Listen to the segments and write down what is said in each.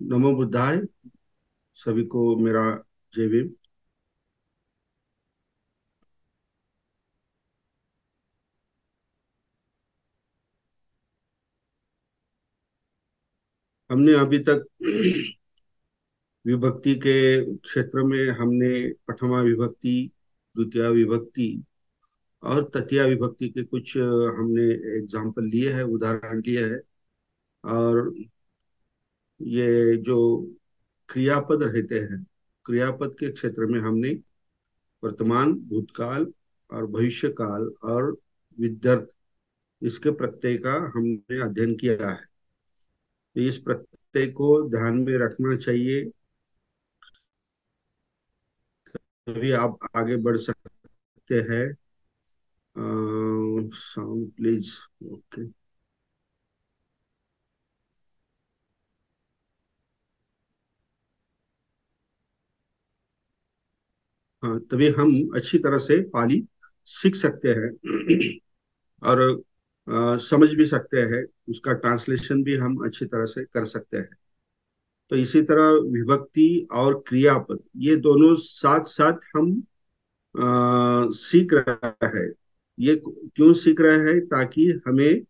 नमो बुद्धाय। सभी को मेरा जय भीम। हमने अभी तक विभक्ति के क्षेत्र में हमने प्रथमा विभक्ति, द्वितीय विभक्ति और तृतीया विभक्ति के कुछ हमने एग्जाम्पल लिए हैं, उदाहरण लिए हैं। और ये जो क्रियापद रहते हैं, क्रियापद के क्षेत्र में हमने वर्तमान, भूतकाल और भविष्य काल और विद्यर्थ, इसके प्रत्यय का हमने अध्ययन किया है। तो इस प्रत्यय को ध्यान में रखना चाहिए, तभी आप आगे बढ़ सकते हैं। Sound please. ओके। हाँ, तभी हम अच्छी तरह से पाली सीख सकते हैं और समझ भी सकते हैं। उसका ट्रांसलेशन भी हम अच्छी तरह से कर सकते हैं। तो इसी तरह विभक्ति और क्रियापद, ये दोनों साथ साथ हम सीख रहे हैं। ये क्यों सीख रहे हैं? ताकि हमें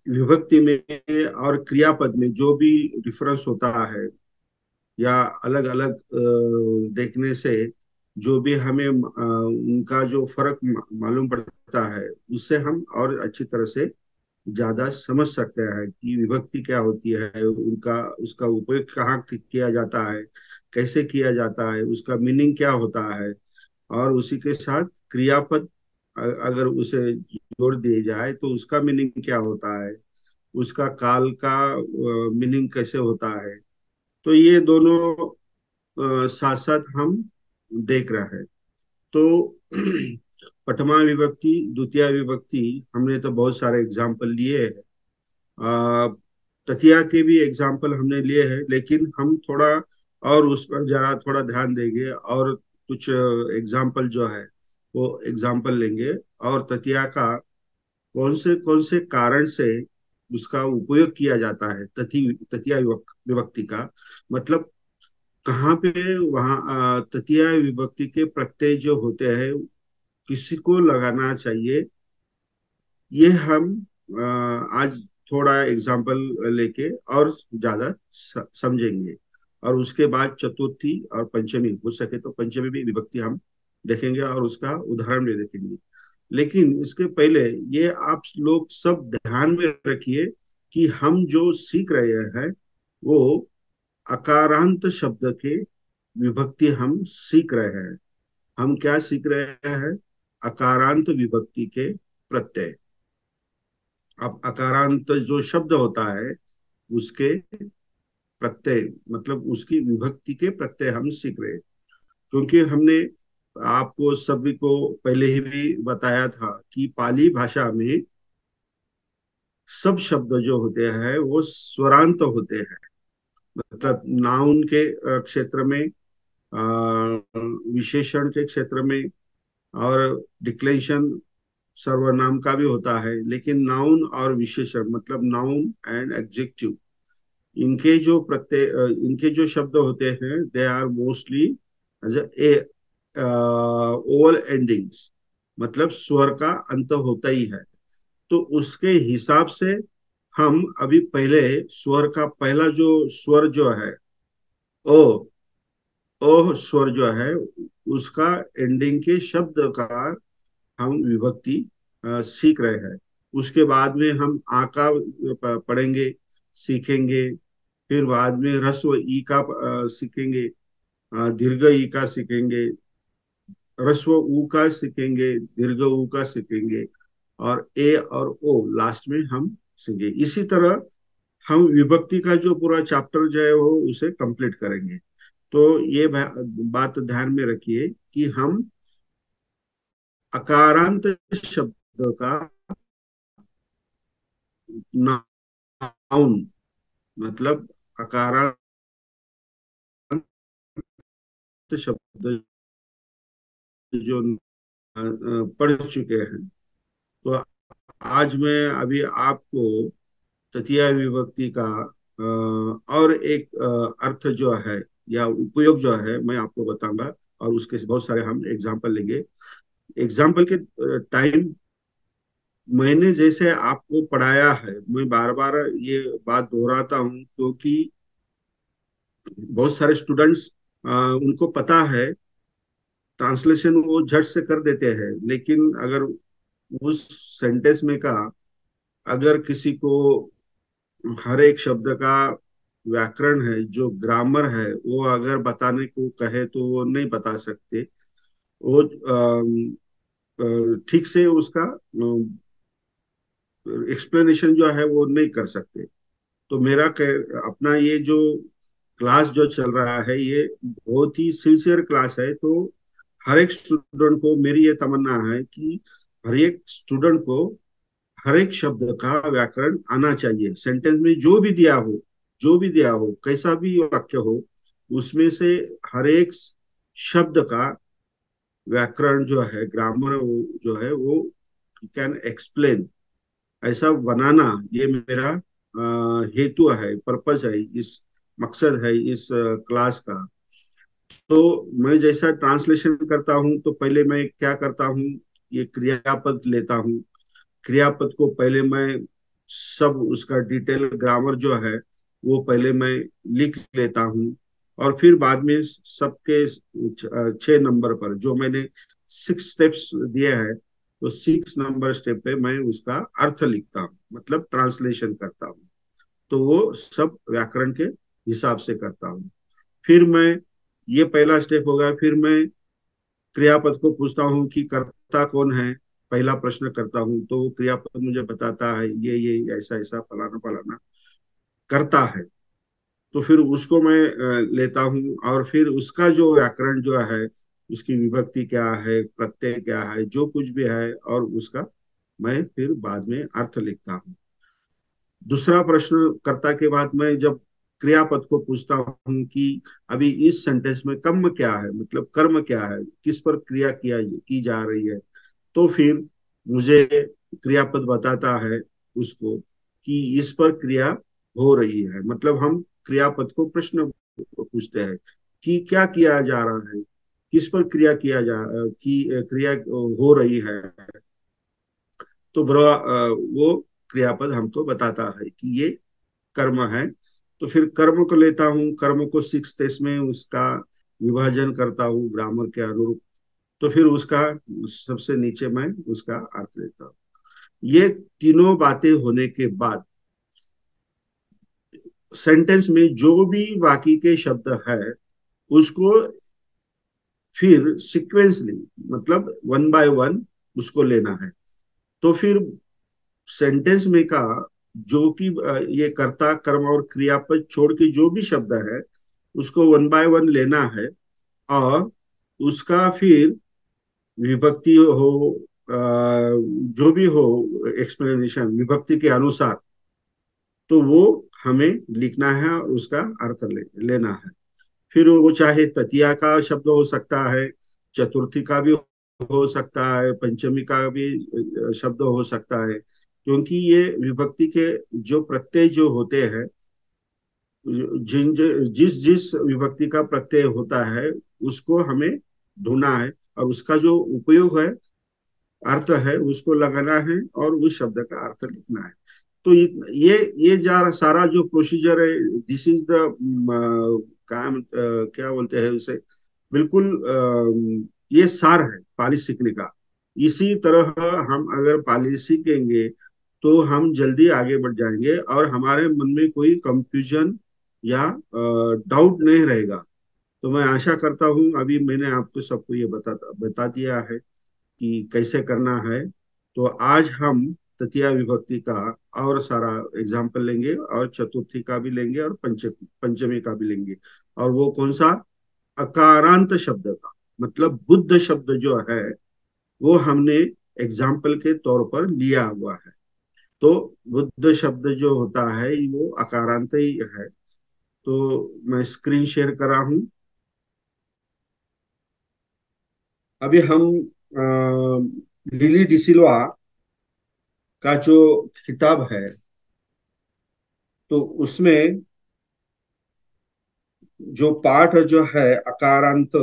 विभक्ति में और क्रियापद में जो भी डिफरेंस होता है, या अलग अलग देखने से जो भी हमें उनका जो फर्क मालूम पड़ता है, उससे हम और अच्छी तरह से ज्यादा समझ सकते हैं कि विभक्ति क्या होती है, उनका उसका उपयोग कहाँ किया जाता है, कैसे किया जाता है, उसका मीनिंग क्या होता है। और उसी के साथ क्रियापद अगर उसे जोड़ दिए जाए तो उसका मीनिंग क्या होता है, उसका काल का मीनिंग कैसे होता है। तो ये दोनों साथ साथ हम देख रहे हैं। तो प्रथमा विभक्ति, द्वितीय विभक्ति, हमने तो बहुत सारे एग्जाम्पल लिए हैं। तृतीया के भी एग्जाम्पल हमने लिए हैं, लेकिन हम थोड़ा और उस पर जरा थोड़ा ध्यान देंगे और कुछ एग्जाम्पल जो है वो एग्जाम्पल लेंगे। और तृतीया का कौन से कारण से उसका उपयोग किया जाता है, तृतीया विभक्ति का मतलब कहाँ पे वहाँ तृतीय विभक्ति के प्रत्यय जो होते हैं, किसी को लगाना चाहिए, ये हम आज थोड़ा एग्जाम्पल लेके और ज्यादा समझेंगे। और उसके बाद चतुर्थी और पंचमी, हो सके तो पंचमी भी विभक्ति हम देखेंगे और उसका उदाहरण भी देखेंगे। लेकिन इसके पहले ये आप लोग सब ध्यान में रखिए कि हम जो सीख रहे हैं वो अकारांत शब्द के विभक्ति हम सीख रहे हैं। हम क्या सीख रहे हैं? अकारांत विभक्ति के प्रत्यय। अब अकारांत जो शब्द होता है उसके प्रत्यय, मतलब उसकी विभक्ति के प्रत्यय हम सीख रहे हैं। क्योंकि हमने आपको सभी को पहले ही भी बताया था कि पाली भाषा में सब शब्द जो होते हैं वो स्वरांत होते हैं। मतलब नाउन के क्षेत्र में, विशेषण के क्षेत्र में, और डिक्लेरेशन सर्वनाम का भी होता है। लेकिन नाउन और विशेषण मतलब नाउन एंड एडजेक्टिव, इनके जो शब्द होते हैं they are mostly as a oval endings, मतलब स्वर का अंत होता ही है। तो उसके हिसाब से हम अभी पहले स्वर का पहला जो स्वर जो है ओ, ओ स्वर जो है उसका एंडिंग के शब्द का हम विभक्ति सीख रहे हैं। उसके बाद में हम आ का पढ़ेंगे, सीखेंगे। फिर बाद में ह्रस्व ई का सीखेंगे, दीर्घ ई का सीखेंगे, ह्रस्व ऊ का सीखेंगे, दीर्घ ऊ का सीखेंगे, और ए और ओ लास्ट में हम सीखेंगे। इसी तरह हम विभक्ति का जो पूरा चैप्टर जो है वो उसे कंप्लीट करेंगे। तो ये बात ध्यान में रखिए कि हम अकारांत शब्द का नाउन, मतलब अकारांत शब्द जो पढ़ चुके हैं। तो आज मैं अभी आपको तृतीय विभक्ति का और एक अर्थ जो है या उपयोग जो है मैं आपको बताऊंगा, और उसके बहुत सारे हम एग्जाम्पल लेंगे। एग्जाम्पल के टाइम मैंने जैसे आपको पढ़ाया है, मैं बार बार ये बात दोहराता हूँ क्योंकि बहुत सारे स्टूडेंट्स उनको पता है, ट्रांसलेशन वो झट से कर देते हैं, लेकिन अगर उस सेंटेंस में का अगर किसी को हर एक शब्द का व्याकरण है, जो ग्रामर है, वो अगर बताने को कहे तो वो नहीं बता सकते। वो ठीक से उसका एक्सप्लेनेशन जो है वो नहीं कर सकते। तो अपना ये जो क्लास जो चल रहा है, ये बहुत ही सिंसियर क्लास है। तो हर एक स्टूडेंट को मेरी ये तमन्ना है कि हर एक स्टूडेंट को हर एक शब्द का व्याकरण आना चाहिए। सेंटेंस में जो भी दिया हो, जो भी दिया हो, कैसा भी वाक्य हो, उसमें से हर एक शब्द का व्याकरण जो है, ग्रामर जो है वो कैन एक्सप्लेन, ऐसा बनाना, ये मेरा हेतु है, पर्पज है, इस मकसद है इस क्लास का। तो मैं जैसा ट्रांसलेशन करता हूँ तो पहले मैं क्या करता हूँ, ये क्रियापद लेता हूँ। क्रियापद को पहले मैं सब उसका डिटेल ग्रामर जो है वो पहले मैं लिख लेता हूँ, और फिर बाद में सबके 6 नंबर पर जो मैंने 6 स्टेप्स दिए हैं, तो 6 नंबर स्टेप पे मैं उसका अर्थ लिखता हूँ, मतलब ट्रांसलेशन करता हूँ। तो वो सब व्याकरण के हिसाब से करता हूँ। फिर मैं, ये पहला स्टेप हो गया, फिर मैं क्रियापद को पूछता हूँ कि कर्ता कौन है। पहला प्रश्न करता हूँ तो वो क्रियापद मुझे बताता है ये ऐसा ऐसा फलाना फलाना करता है। तो फिर उसको मैं लेता हूँ, और फिर उसका जो व्याकरण जो है, उसकी विभक्ति क्या है, प्रत्यय क्या है, जो कुछ भी है, और उसका मैं फिर बाद में अर्थ लिखता हूँ। दूसरा प्रश्न कर्ता के बाद मैं जब क्रियापद को पूछता हूँ कि अभी इस सेंटेंस में कर्म क्या है, मतलब कर्म क्या है, किस पर क्रिया की जा रही है, तो फिर मुझे क्रियापद बताता है उसको कि इस पर क्रिया हो रही है। मतलब हम क्रियापद को प्रश्न पूछते हैं कि क्या किया जा रहा है, किस पर क्रिया हो रही है। तो वो क्रियापद हमको बताता है कि ये कर्म है। तो फिर कर्म को लेता हूँ, कर्म को 6 स्टेज में उसका विभाजन करता हूँ ग्रामर के अनुरूप। तो फिर उसका सबसे नीचे मैं उसका अर्थ लेता हूँ। ये तीनों बातें होने के बाद सेंटेंस में जो भी बाकी के शब्द है, उसको फिर सिक्वेंसली, मतलब वन बाय वन उसको लेना है। तो फिर सेंटेंस में का जो कि ये कर्ता कर्म और क्रियापद छोड़ के जो भी शब्द है, उसको वन बाय वन लेना है। और उसका फिर विभक्ति हो, जो भी हो, एक्सप्लेनेशन विभक्ति के अनुसार, तो वो हमें लिखना है और उसका अर्थ लेना है। फिर वो चाहे तृतीया का शब्द हो सकता है, चतुर्थी का भी हो सकता है, पंचमी का भी शब्द हो सकता है, क्योंकि ये विभक्ति के जो प्रत्यय जो होते हैं, जिन जिस जिस विभक्ति का प्रत्यय होता है, उसको हमें ढूंढना है, और उसका जो उपयोग है, अर्थ है, उसको लगाना है, और उस शब्द का अर्थ लिखना है। तो ये सारा जो प्रोसीजर है, दिस इज द काम, क्या बोलते हैं उसे, बिल्कुल ये सार है पाली सीखने का। इसी तरह हम अगर पाली सीखेंगे तो हम जल्दी आगे बढ़ जाएंगे, और हमारे मन में कोई कंफ्यूजन या डाउट नहीं रहेगा। तो मैं आशा करता हूँ अभी मैंने आपको सबको ये बता दिया है कि कैसे करना है। तो आज हम तृतीया विभक्ति का और सारा एग्जाम्पल लेंगे, और चतुर्थी का भी लेंगे, और पंचमी का भी लेंगे। और वो कौन सा, अकारांत शब्द का, मतलब बुद्ध शब्द जो है, वो हमने एग्जाम्पल के तौर पर लिया हुआ है। तो बुद्ध शब्द जो होता है वो अकारांत ही है। तो मैं स्क्रीन शेयर कर रहा हूँ। अभी हम लिली डिसिल्वा का जो किताब है, तो उसमें जो पाठ जो है अकारांत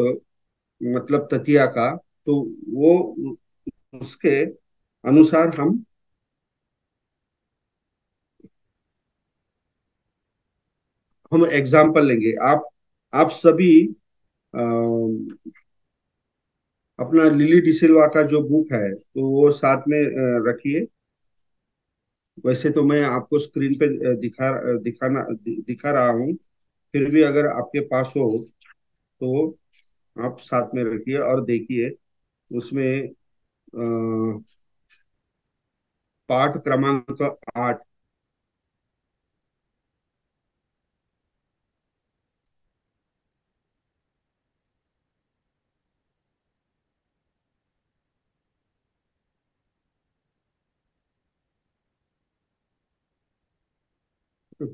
मतलब ततिया का, तो वो उसके अनुसार हम एग्जाम्पल लेंगे। आप सभी अ, अपना लिली डिसिल्वा का जो बुक है तो वो साथ में रखिए। वैसे तो मैं आपको स्क्रीन पे दिखा रहा हूँ, फिर भी अगर आपके पास हो तो आप साथ में रखिए और देखिए। उसमें पाठ क्रमांक 8।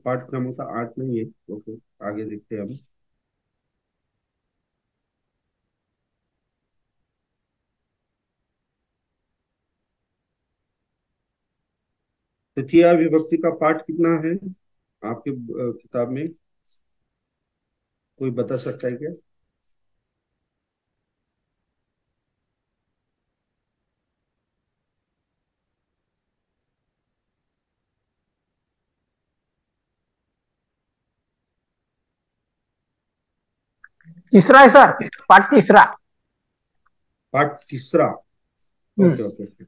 पाठ क्रमांक 8 नहीं है, ओके, आगे देखते हैं हम। तृतीया विभक्ति का पाठ कितना है आपके किताब में? कोई बता सकता है क्या? तीसरा है सर, पार्ट तीसरा। पाठ तीसरा। Hmm. Okay okay okay.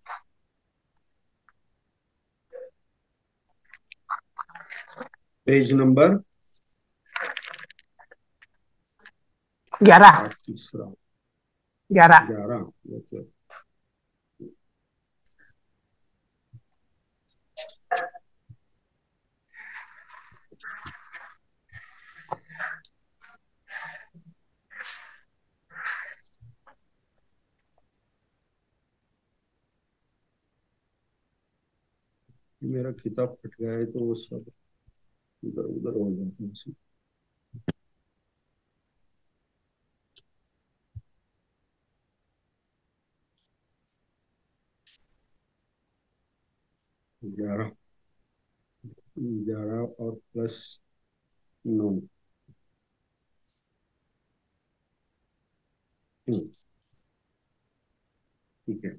Page number 11। पाठ तीसरा। 11। 11। ओके। मेरा किताब फट गया है तो वो सब इधर उधर हो जाते हैं। 11। 11 और प्लस 9। ठीक है।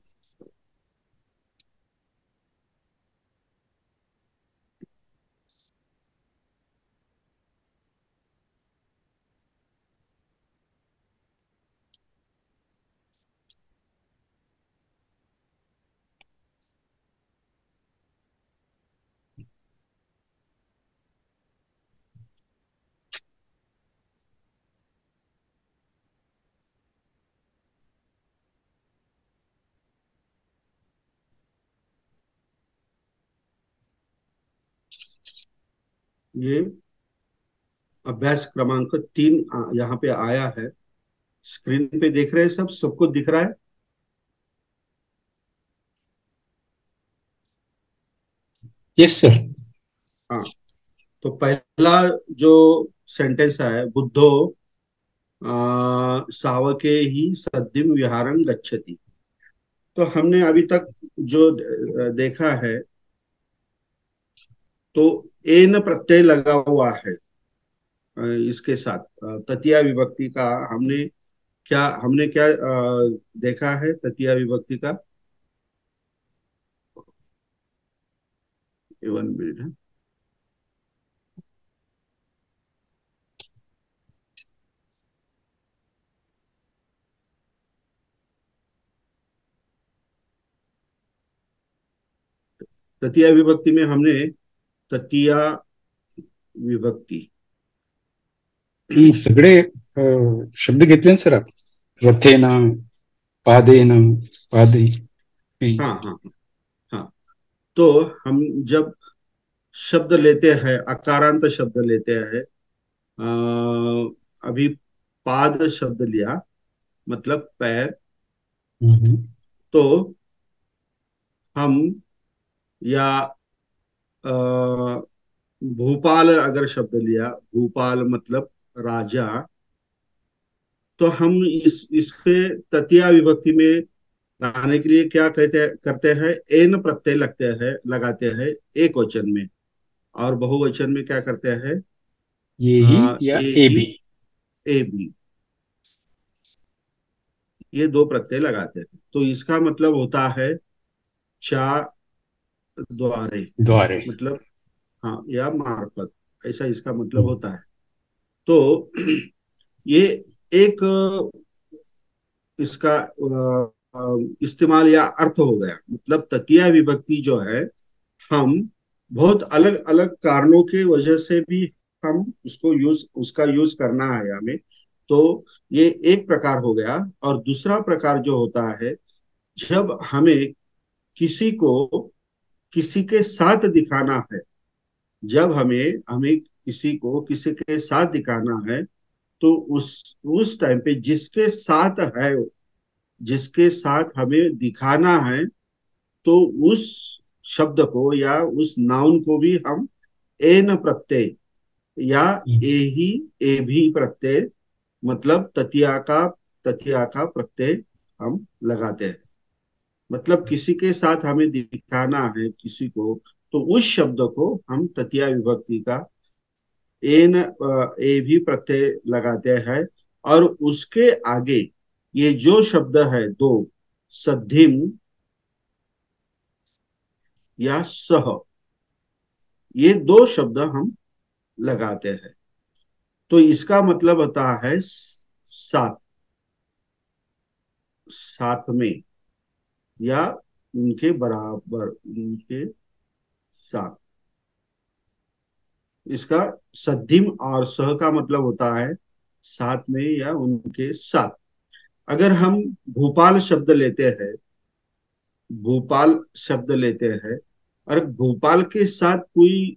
ये अभ्यास क्रमांक 3 यहाँ पे आया है। स्क्रीन पे देख रहे हैं, सबको दिख रहा है? Yes sir. हाँ। तो पहला जो सेंटेंस है, बुद्धो सावके ही सद्दिम विहारं गच्छति। तो हमने अभी तक जो देखा है, तो एन प्रत्यय लगा हुआ है इसके साथ तृतीया विभक्ति का। हमने क्या देखा है तृतीया विभक्ति का? 1 मिनट है। तृतीया विभक्ति में हमने तृतीया विभक्ति। सगळे शब्द घेतले ना सर आप? रथेन, पादेन, पादे। हाँ हाँ हाँ हाँ। तो हम जब शब्द लेते हैं, अकारांत शब्द लेते हैं, अभी पाद शब्द लिया, मतलब पैर। हम्म। तो हम, या अ, भूपाल अगर शब्द लिया, भूपाल मतलब राजा, तो हम इसके तृतीया विभक्ति में लाने के लिए क्या कहते करते हैं? एन प्रत्यय लगते हैं, लगाते हैं एक वचन में। और बहुवचन में क्या करते हैं? ये ही या ए ए ही, भी। ए भी, ये दो प्रत्यय लगाते हैं। तो इसका मतलब होता है चा द्वारे, द्वारे। मतलब हाँ, या मार्फत, ऐसा इसका मतलब हम्म, होता है। तो ये एक इसका इस्तेमाल या अर्थ हो गया। मतलब तृतीया विभक्ति जो है, हम बहुत अलग अलग कारणों के वजह से भी हम उसका यूज करना है हमें। तो ये एक प्रकार हो गया। और दूसरा प्रकार जो होता है, जब हमें किसी को किसी के साथ दिखाना है, जब हमें हमें किसी को किसी के साथ दिखाना है, तो उस टाइम पे जिसके साथ है, जिसके साथ हमें दिखाना है, तो उस शब्द को या उस नाउन को भी हम एन प्रत्यय या हम्म, ए ही, ए भी प्रत्यय, मतलब ततिया का प्रत्यय हम लगाते हैं। मतलब किसी के साथ हमें दिखाना है किसी को, तो उस शब्द को हम तृतीया विभक्ति का एन ए भी प्रत्यय लगाते हैं। और उसके आगे ये जो शब्द है दो, सद्धिम या सह, ये दो शब्द हम लगाते हैं। तो इसका मतलब होता है साथ, साथ में, या उनके बराबर, उनके साथ। इसका सद्धिम और सह का मतलब होता है साथ में या उनके साथ। अगर हम भोपाल शब्द लेते हैं, भोपाल शब्द लेते हैं, और भोपाल के साथ कोई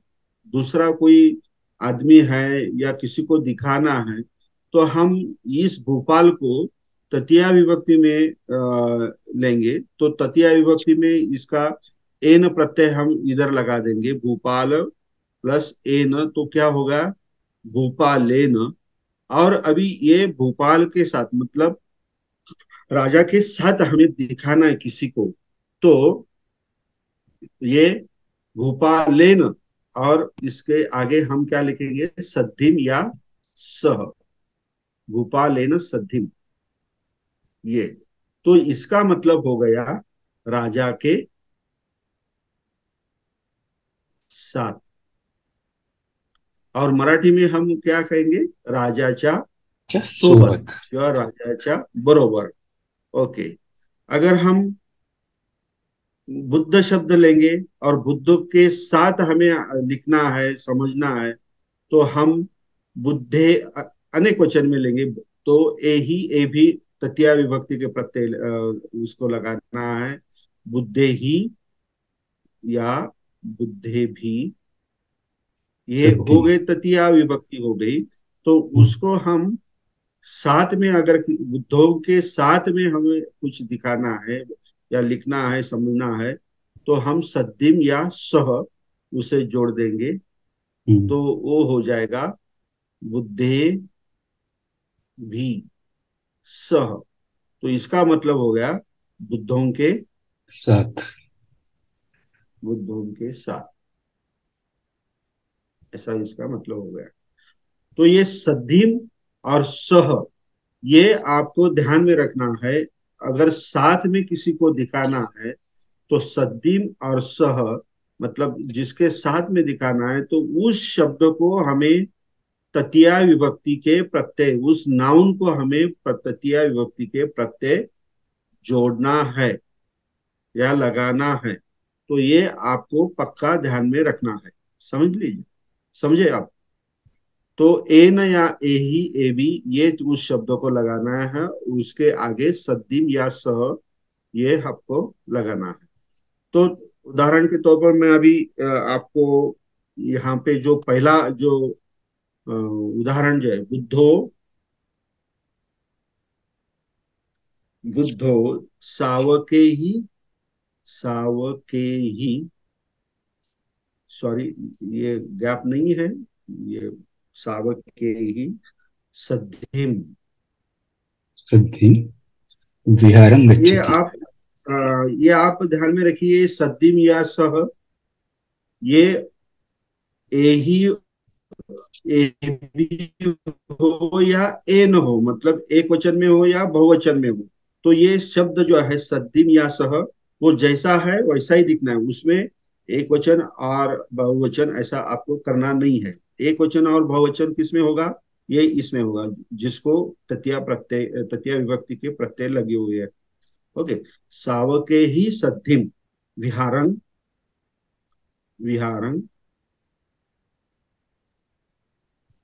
दूसरा कोई आदमी है या किसी को दिखाना है, तो हम इस भोपाल को तृतीया विभक्ति में लेंगे। तो तृतीया विभक्ति में इसका एन प्रत्यय हम इधर लगा देंगे, भोपाल प्लस एन, तो क्या होगा? भोपालेन। और अभी ये भोपाल के साथ, मतलब राजा के साथ हमें दिखाना है किसी को, तो ये भूपालेन, और इसके आगे हम क्या लिखेंगे? सद्धिम या सह, भूपालेन सद्धिम। ये तो इसका मतलब हो गया राजा के साथ। और मराठी में हम क्या कहेंगे? राजाच्या अच्छा, सोबत सोबत। किंवा राजाच्या बरोबर। ओके। अगर हम बुद्ध शब्द लेंगे और बुद्ध के साथ हमें लिखना है, समझना है, तो हम बुद्धे अनेक वचन में लेंगे। तो ए ही, ए भी तृतीया विभक्ति के प्रत्यय उसको लगाना है। बुद्धे ही या बुद्धे भी, ये सद्धि। हो गए तृतीया विभक्ति हो गई। तो हम्म, उसको हम साथ में, अगर बुद्धों के साथ में हमें कुछ दिखाना है या लिखना है, समझना है, तो हम सद्दिम या सह उसे जोड़ देंगे। हम्म, तो वो हो जाएगा बुद्धे भी सह। तो इसका मतलब हो गया बुद्धों के, साथ। बुद्धों के साथ, ऐसा इसका मतलब हो गया। तो ये सद्धिम और सह, ये आपको ध्यान में रखना है। अगर साथ में किसी को दिखाना है, तो सद्धिम और सह, मतलब जिसके साथ में दिखाना है, तो उस शब्द को हमें तृतीया विभक्ति के प्रत्यय, उस नाउन को हमें तृतीया विभक्ति के प्रत्यय जोड़ना है या लगाना है। तो ये आपको पक्का ध्यान में रखना है। समझ लीजिए, समझे आप? तो ए न या ए ही, ए भी, ये उस शब्द को लगाना है। उसके आगे सद्दिम या सह, ये आपको लगाना है। तो उदाहरण के तौर पर मैं अभी आपको यहाँ पे जो पहला जो उदाहरण जो है, बुद्धो, बुद्धो सावके ही, सावके ही, सॉरी, ये गैप नहीं है, ये सावके ही सद्धिम। सद्धि। विहारं ये गच्छति। आप ये आप ध्यान में रखिए, सद्धिम या सह, ये ए ही ए भी हो या ए न हो, मतलब एक वचन में हो या बहुवचन में हो, तो ये शब्द जो है सद्दिम या सह, वो जैसा है वैसा ही दिखना है उसमें। एक वचन और बहुवचन ऐसा आपको करना नहीं है। एक वचन और बहुवचन किस में होगा? ये इसमें होगा, जिसको तृतीया विभक्ति के प्रत्यय लगे हुए हैं। ओके। सावके ही सद्धिम विहारं विहारं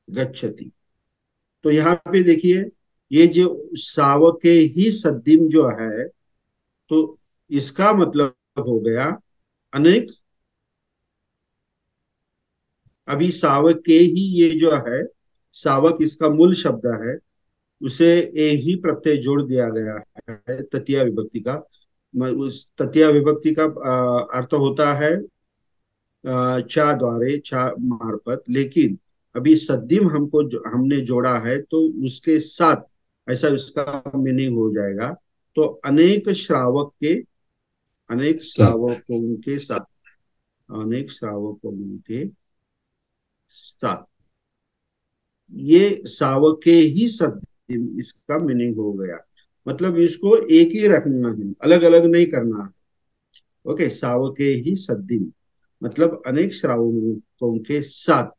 गच्छति। तो यहाँ पे देखिए, ये जो सावके ही सद्धिम जो है, तो इसका मतलब हो गया अनेक। अभी सावक के ही ये जो है, सावक इसका मूल शब्द है, उसे ए ही प्रत्यय जोड़ दिया गया है तृतीया विभक्ति का। उस तृतीया विभक्ति का अर्थ होता है चा द्वारे, चा मार्फत। लेकिन अभी सद्दिम हमने जोड़ा है, तो उसके साथ ऐसा इसका मीनिंग हो जाएगा। तो अनेक सात। श्रावकों के साथ, अनेक श्रावकों के साथ, ये शावके ही सद्दिम इसका मीनिंग हो गया। मतलब इसको एक ही रखना है, अलग अलग नहीं करना है। ओके, शावके ही सद्दिम मतलब अनेक श्रावकों के साथ।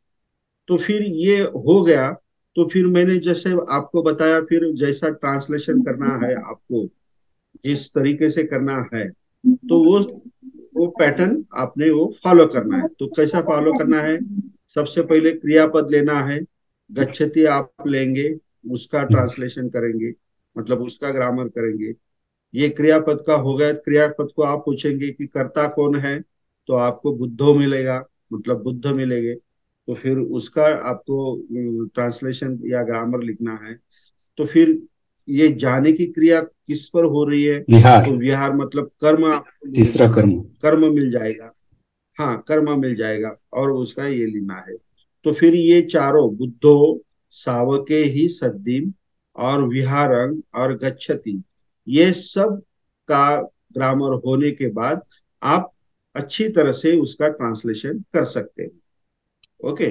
तो फिर ये हो गया। तो फिर मैंने जैसे आपको बताया, फिर जैसा ट्रांसलेशन करना है आपको, जिस तरीके से करना है, तो वो पैटर्न आपने वो फॉलो करना है। तो कैसा फॉलो करना है? सबसे पहले क्रियापद लेना है। गच्छति आप लेंगे, उसका ट्रांसलेशन करेंगे, मतलब उसका ग्रामर करेंगे। ये क्रियापद का हो गया। क्रियापद को आप पूछेंगे कि कर्ता कौन है, तो आपको बुद्धो मिलेगा, मतलब बुद्ध मिलेंगे। तो फिर उसका आपको ट्रांसलेशन या ग्रामर लिखना है। तो फिर ये जाने की क्रिया किस पर हो रही है, विहार। तो विहार मतलब कर्म आपको तीसरा मिलेगा, कर्म। कर्म मिल जाएगा। हाँ, कर्म मिल जाएगा और उसका ये लेना है। तो फिर ये चारों बुद्धो, सावके ही सद्दिम और विहारं और गच्छति, ये सब का ग्रामर होने के बाद आप अच्छी तरह से उसका ट्रांसलेशन कर सकते हैं। ओके।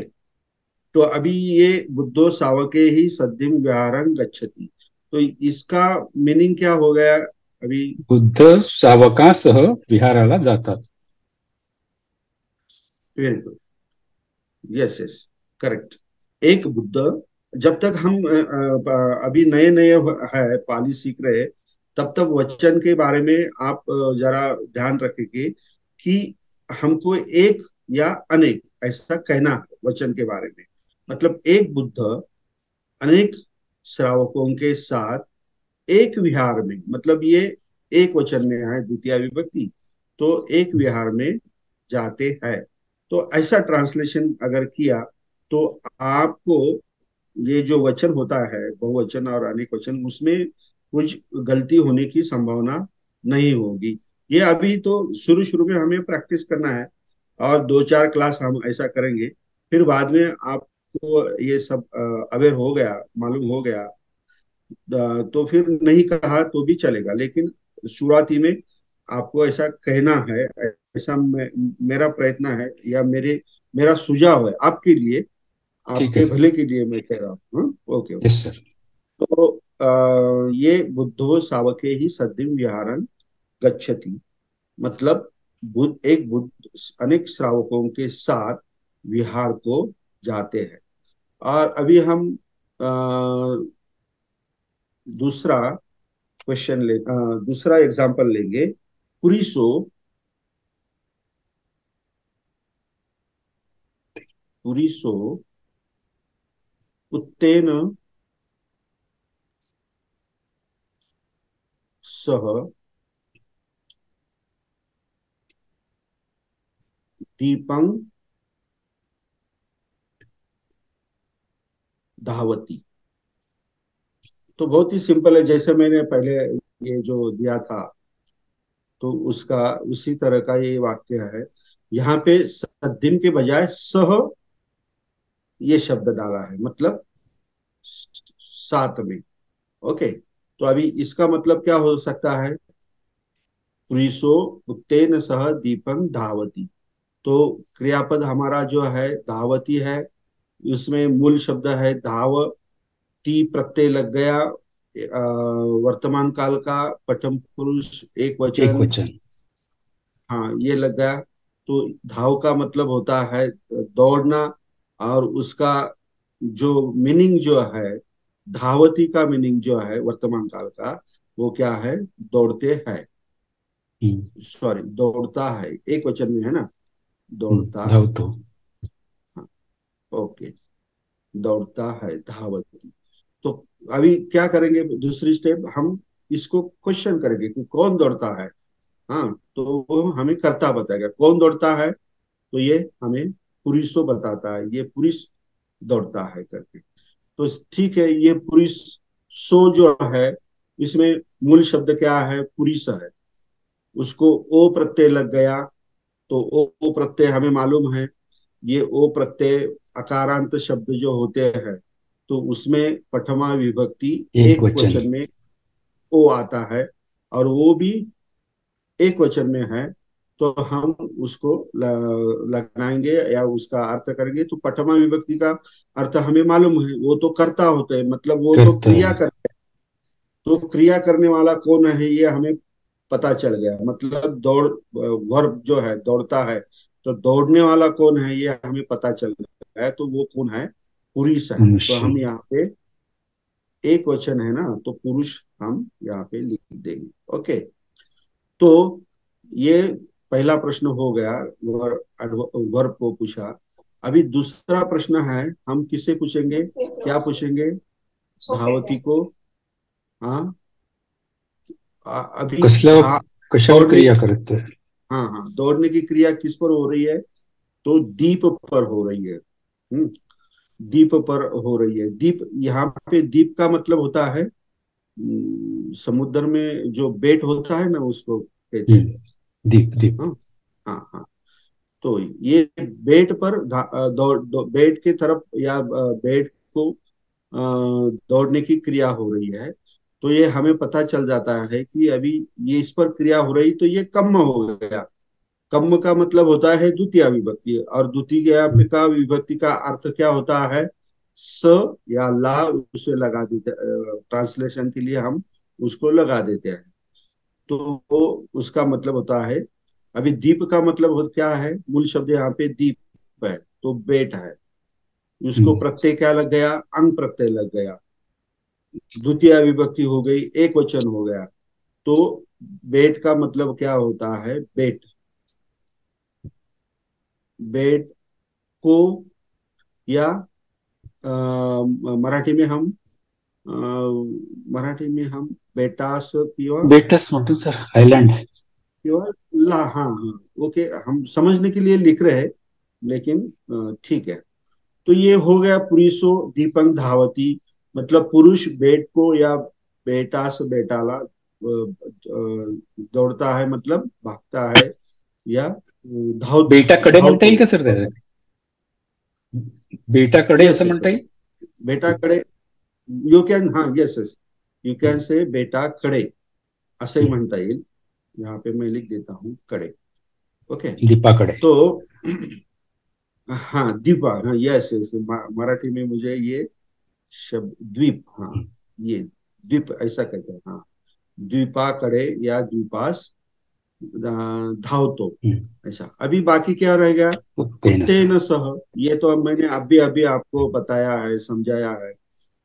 तो अभी ये बुद्धो सावके ही सद्धिम विहारं गच्छति, तो इसका मीनिंग क्या हो गया अभी? बुद्ध सावकांसह विहाराला जातात. Very good. Yes yes, correct. एक बुद्ध, जब तक हम अभी नए नए है, पाली सीख रहे, तब तक वचन के बारे में आप जरा ध्यान रखेंगे कि हमको एक या अनेक ऐसा कहना है वचन के बारे में। मतलब एक बुद्ध अनेक श्रावकों के साथ एक विहार में, मतलब ये एक वचन में है द्वितीय विभक्ति, तो एक विहार में जाते हैं। तो ऐसा ट्रांसलेशन अगर किया, तो आपको ये जो वचन होता है बहुवचन और अनेक वचन, उसमें कुछ गलती होने की संभावना नहीं होगी। ये अभी तो शुरू शुरू में हमें प्रैक्टिस करना है, और दो चार क्लास हम ऐसा करेंगे। फिर बाद में आपको ये सब अवेयर हो गया, मालूम हो गया, तो फिर नहीं कहा तो भी चलेगा। लेकिन शुरुआती में आपको ऐसा कहना है, ऐसा मेरा प्रयत्न है, या मेरा सुझाव है आपके लिए, ठीक है आपके सर. भले के लिए मैं कह रहा हूँ। Okay okay. Yes sir. तो ये बुद्धो सावके ही सद्धिम विहारन गच्छति, मतलब बुद्ध अनेक श्रावकों के साथ विहार को जाते हैं। और अभी हम दूसरा दूसरा एग्जांपल लेंगे। पुरीसो, पुरीसो उत्तेन सह दीपं धावती। तो बहुत ही सिंपल है, जैसे मैंने पहले ये जो दिया था, तो उसका उसी तरह का ये वाक्य है। यहाँ पे सद्दिम के बजाय सह ये शब्द डाला है, मतलब साथ में। ओके। तो अभी इसका मतलब क्या हो सकता है? पुरीसो उत्तेन सह दीपं धावती। तो क्रियापद हमारा जो है धावती है, उसमें मूल शब्द है धावती, प्रत्यय लग गया, वर्तमान काल का, प्रथम पुरुष एक एक वचन, वचन। हाँ ये लग गया। तो धाव का मतलब होता है दौड़ना, और उसका जो मीनिंग जो है, धावती का मीनिंग जो है वर्तमान काल का, वो क्या है, दौड़ते हैं, सॉरी दौड़ता है, एक वचन में है ना, दौड़ता, धाव तो। हाँ, ओके, दौड़ता है धावती। तो अभी क्या करेंगे, दूसरी स्टेप हम इसको क्वेश्चन करेंगे कि कौन दौड़ता है। हाँ, तो वो हमें कर्ता बताएगा कौन दौड़ता है, तो ये हमें पुरुषो बताता है, ये पुरुष दौड़ता है करके। तो ठीक है, ये पुरुष सो जो है, इसमें मूल शब्द क्या है, पुरुष है, उसको ओ प्रत्यय लग गया। तो ओ प्रत्यय हमें मालूम है, ये ओ प्रत्यय अकारांत शब्द जो होते हैं, तो उसमें प्रथमा विभक्ति एक एक वचन। वचन में ओ आता है, और वो भी एक वचन में है। तो हम उसको लगाएंगे या उसका अर्थ करेंगे, तो प्रथमा विभक्ति का अर्थ हमें मालूम है, वो तो कर्ता होते हैं, मतलब वो तो करता क्रिया है। कर, तो क्रिया करने वाला कौन है ये हमें पता चल गया, मतलब दौड़, वर्ब जो है दौड़ता है, तो दौड़ने वाला कौन है ये हमें पता चल गया है, तो वो कौन है, पुरुष है। तो मनुष्य। हम यहाँ पे एक वचन है ना, तो पुरुष हम यहाँ पे लिख देंगे। ओके, तो ये पहला प्रश्न हो गया, वर्ब को पूछा। अभी दूसरा प्रश्न है, हम किससे पूछेंगे, क्या पूछेंगे, धावती को। हाँ, अभी कसला कशावर दौड़ने क्रिया की, करत है? हाँ हाँ, दौड़ने की क्रिया किस पर हो रही है, तो दीप पर हो रही है। दीप पर हो रही है। दीप, यहाँ पे दीप का मतलब होता है समुद्र में जो बेट होता है ना, उसको कहते हैं। दीप दीप। हाँ हाँ हाँ। तो ये बेट पर बेट के तरफ या बेट को दौड़ने की क्रिया हो रही है। तो ये हमें पता चल जाता है कि अभी ये इस पर क्रिया हो रही, तो ये कम हो गया। कम का मतलब होता है द्वितीय विभक्ति, और द्वितीय का विभक्ति का अर्थ क्या होता है, स या ला, उसे लगा देते, ट्रांसलेशन के लिए हम उसको लगा देते हैं। तो वो उसका मतलब होता है, अभी दीप का मतलब क्या है, मूल शब्द यहाँ पे दीप है, तो बेट है, उसको प्रत्यय क्या लग गया, अंग प्रत्यय लग गया, द्वितीय विभक्ति हो गई, एक वचन हो गया। तो बेट का मतलब क्या होता है, बेट, बेट को, या मराठी में हम अ, मराठी में हम बेटास किंवा बेटस म्हणतो सर, हायलँड। किंवा ला, हाँ हाँ, ओके, हम समझने के लिए लिख रहे हैं, लेकिन ठीक है। तो ये हो गया पुरुषो दीपंग धावती, मतलब पुरुष बेट को या बेटास बेटाला दौड़ता है, मतलब भागता है, या बेटाकडे म्हणता धावतो, येईल का सर त्याला? बेटाकडे यस असं यस म्हणता यस, येईल? बेटाकडे, यू कॅन, हाँ yes yes, you can say बेटाकडे, असंही म्हणता येईल। यहाँ पे मैं लिख देता हूँ कडे। ओके, दीपाकडे। तो हाँ दीपा, हाँ यस यस, मराठी में मुझे ये शब्द द्वीप, हाँ ये द्वीप ऐसा कहते हैं, हाँ, द्वीपाकडे या द्वीपास धावतो, ऐसा। अभी बाकी क्या रह गया, उत्तेन सर। पुत्तेन सह, ये तो अब मैंने अभी अभी आपको बताया है, समझाया है।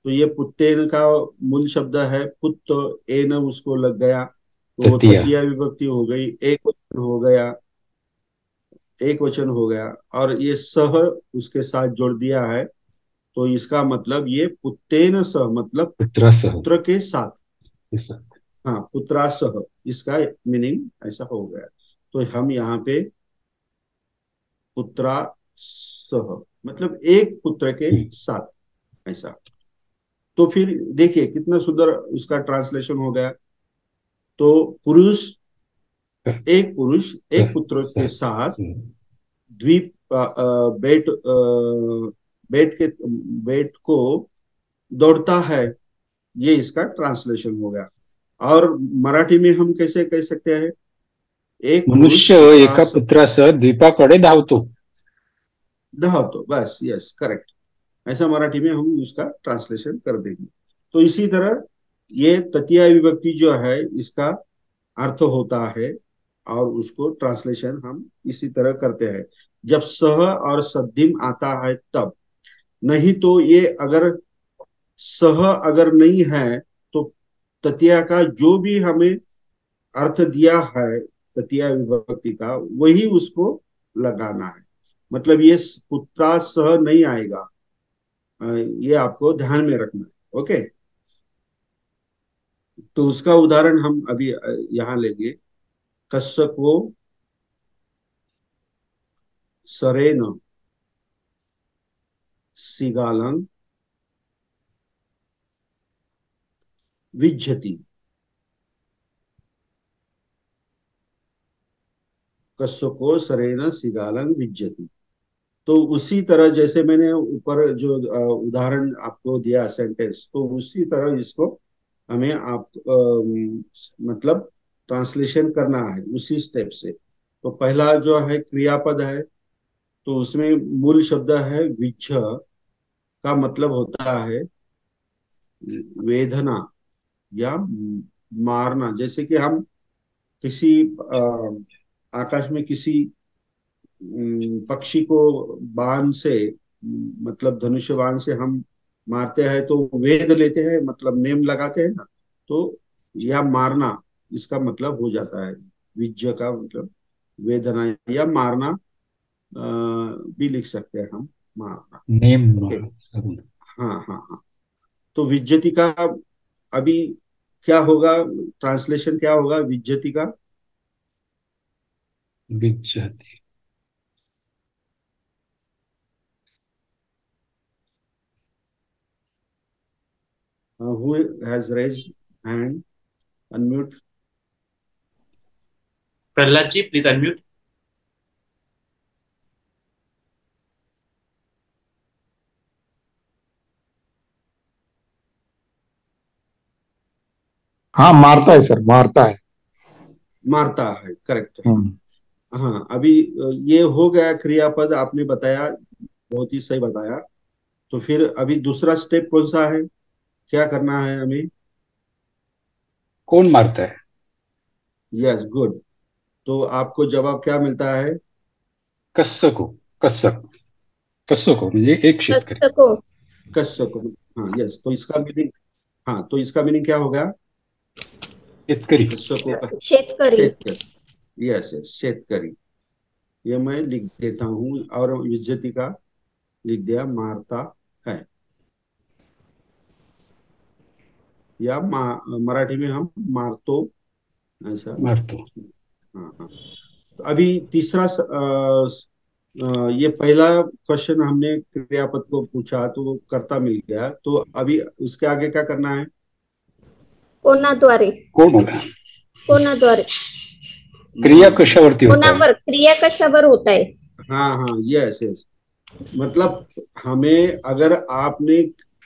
तो ये पुत्तेन का मूल शब्द है पुत्र, एन उसको लग गया, तो वो तृतीया। तृतीया विभक्ति हो गई, एक वचन हो गया, एक वचन हो गया, और ये सह उसके साथ जोड़ दिया है। तो इसका मतलब ये पुत्तेन सह, मतलब पुत्रासह। पुत्र के साथ, ऐसा। हाँ पुत्रा सह, इसका मीनिंग ऐसा हो गया। तो हम यहाँ पे पुत्रा सह, मतलब एक पुत्र के साथ, ऐसा। तो फिर देखिए कितना सुंदर उसका ट्रांसलेशन हो गया। तो पुरुष एक पुत्र के साथ द्वीप बेट बेट के बेट को दौड़ता है, ये इसका ट्रांसलेशन हो गया। और मराठी में हम कैसे कह सकते हैं, एक पुरुष मनुष्य एका पुत्रासह द्वीपाकडे धावतो. धावतो, बस, यस, करेक्ट. ऐसा मराठी में हम उसका ट्रांसलेशन कर देंगे. तो इसी तरह ये तृतीया विभक्ति जो है इसका अर्थ होता है और उसको ट्रांसलेशन हम इसी तरह करते हैं जब सह और सद्धिम आता है तब. नहीं तो ये अगर सह अगर नहीं है तो तृतीया का जो भी हमें अर्थ दिया है तृतीया विभक्ति का वही उसको लगाना है. मतलब ये पुत्रा सह नहीं आएगा, ये आपको ध्यान में रखना है. ओके, तो उसका उदाहरण हम अभी यहाँ लेंगे. कस्सको सरेन सिगालं विज्जति. कस्सको सरेन सिगालं विज्जति. तो उसी तरह जैसे मैंने ऊपर जो उदाहरण आपको दिया सेंटेंस, तो उसी तरह इसको हमें आप मतलब ट्रांसलेशन करना है उसी स्टेप से. तो पहला जो है क्रियापद है, तो उसमें मूल शब्द है विच्छ, का मतलब होता है वेदना या मारना. जैसे कि हम किसी आकाश में किसी पक्षी को बाण से, मतलब धनुष्य बाण से हम मारते हैं तो वेद लेते हैं, मतलब नेम लगाते हैं ना. तो या मारना इसका मतलब हो जाता है. विजय का मतलब वेदना या मारना भी लिख सकते हैं हम, मारना. नेम. ओके, हाँ हाँ हाँ. तो विज्जति का अभी क्या होगा, ट्रांसलेशन क्या होगा विज्जति का? विज्जति. Who has raised hand? Unmute. Prahlad ji, please unmute. हाँ, मारता है सर, मारता है. मारता है, करेक्ट. हाँ, अभी ये हो गया क्रियापद, आपने बताया, बहुत ही सही बताया. तो फिर अभी दूसरा स्टेप कौन सा है, क्या करना है हमें? कौन मारता है? Yes, good. तो आपको जवाब क्या मिलता है? कस्सको. कस्सक. कस्सको म्हणजे एक शेतकरी. कस्सको. कस्सको. हाँ, यस. तो इसका मीनिंग, हाँ, तो इसका मीनिंग क्या होगा? शेतकरी. कस्सको का शेतकरी. शेतकरी. यस यस, शेतकरी. ये मैं लिख देता हूँ. और विज्जति का लिख दिया, मारता है. या मराठी में हम मारतो, ऐसा. मारतो. हाँ हाँ. तो अभी तीसरा ये पहला क्वेश्चन हमने क्रियापद को पूछा तो वो कर्ता मिल गया. तो अभी उसके आगे क्या करना है? कोणाद्वारे. कोण होला? कोणाद्वारे. क्रिया कशावरती होत आहे? कोणावर, क्रिया कशावर होत आहे? हाँ हाँ, यस यस. मतलब हमें अगर आपने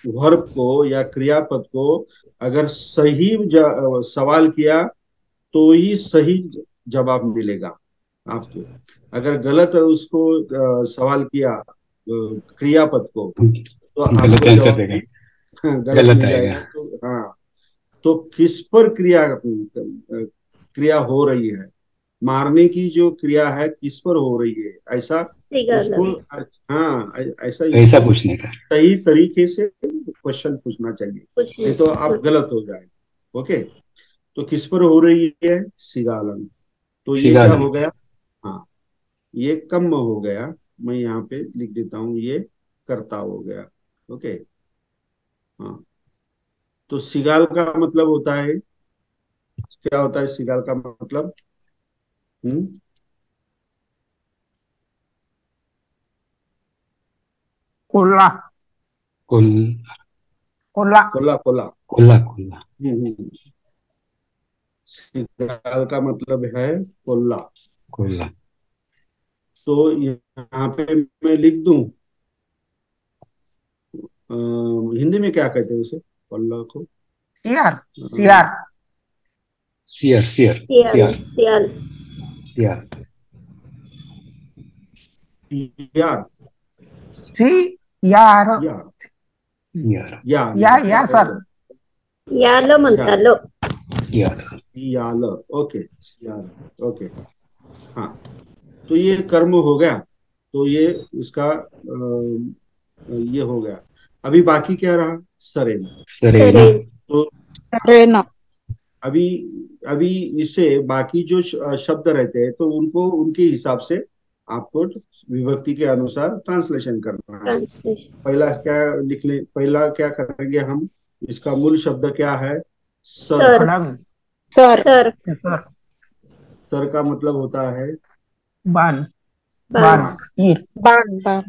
वर्ब को या क्रियापद को अगर सही सवाल किया तो ही सही जवाब मिलेगा आपको. अगर गलत उसको सवाल किया क्रियापद को, तो गलत आपको आंसर जवाब देगा. गलत गलत मिल आएगा. जाएगा. तो हाँ, तो किस पर क्रिया हो रही है, मारने की जो क्रिया है किस पर हो रही है, ऐसा उसको, हाँ, ऐसा ऐसा इसको पूछने का. सही तरीके से क्वेश्चन पूछना चाहिए, कुछ नहीं तो आप गलत हो जाए. ओके, तो किस पर हो रही है? सिगालन. तो ये क्या सिगालन. हो गया? हाँ, ये कम हो गया. मैं यहाँ पे लिख देता हूँ, ये कर्ता हो गया. ओके, हाँ. तो सिगाल का मतलब होता है, क्या होता है सिगाल का मतलब? हम्म. कोल्हा. कोल. कोल्हा. कोल्हा कोल्हा. कोल्हा. कोल्हा. हम्म. सिगाल का मतलब है कोल्हा. कोल्हा. तो यहाँ पे मैं लिख दूं, हिंदी में क्या कहते हैं उसे, कोल्हा को? सियार. सियार. सियर. सियर. सियाल. सियार. सियाल. यार यार सी यार यार यार या सर याल म्हणताल यार याल, ओके याल, ओके। हाँ, तो ये कर्म हो गया, तो ये इसका ये हो गया। अभी बाकी क्या रहा? सरेन। सरेना सरेन तो रेना अभी अभी इससे बाकी जो शब्द रहते हैं तो उनको उनके हिसाब से आपको विभक्ति के अनुसार ट्रांसलेशन करना है। ट्रांसलेशन पहला क्या करेंगे हम? इसका मूल शब्द क्या है? Sir. Sir sir sir sir का मतलब होता है बाण बाण। बाण बाण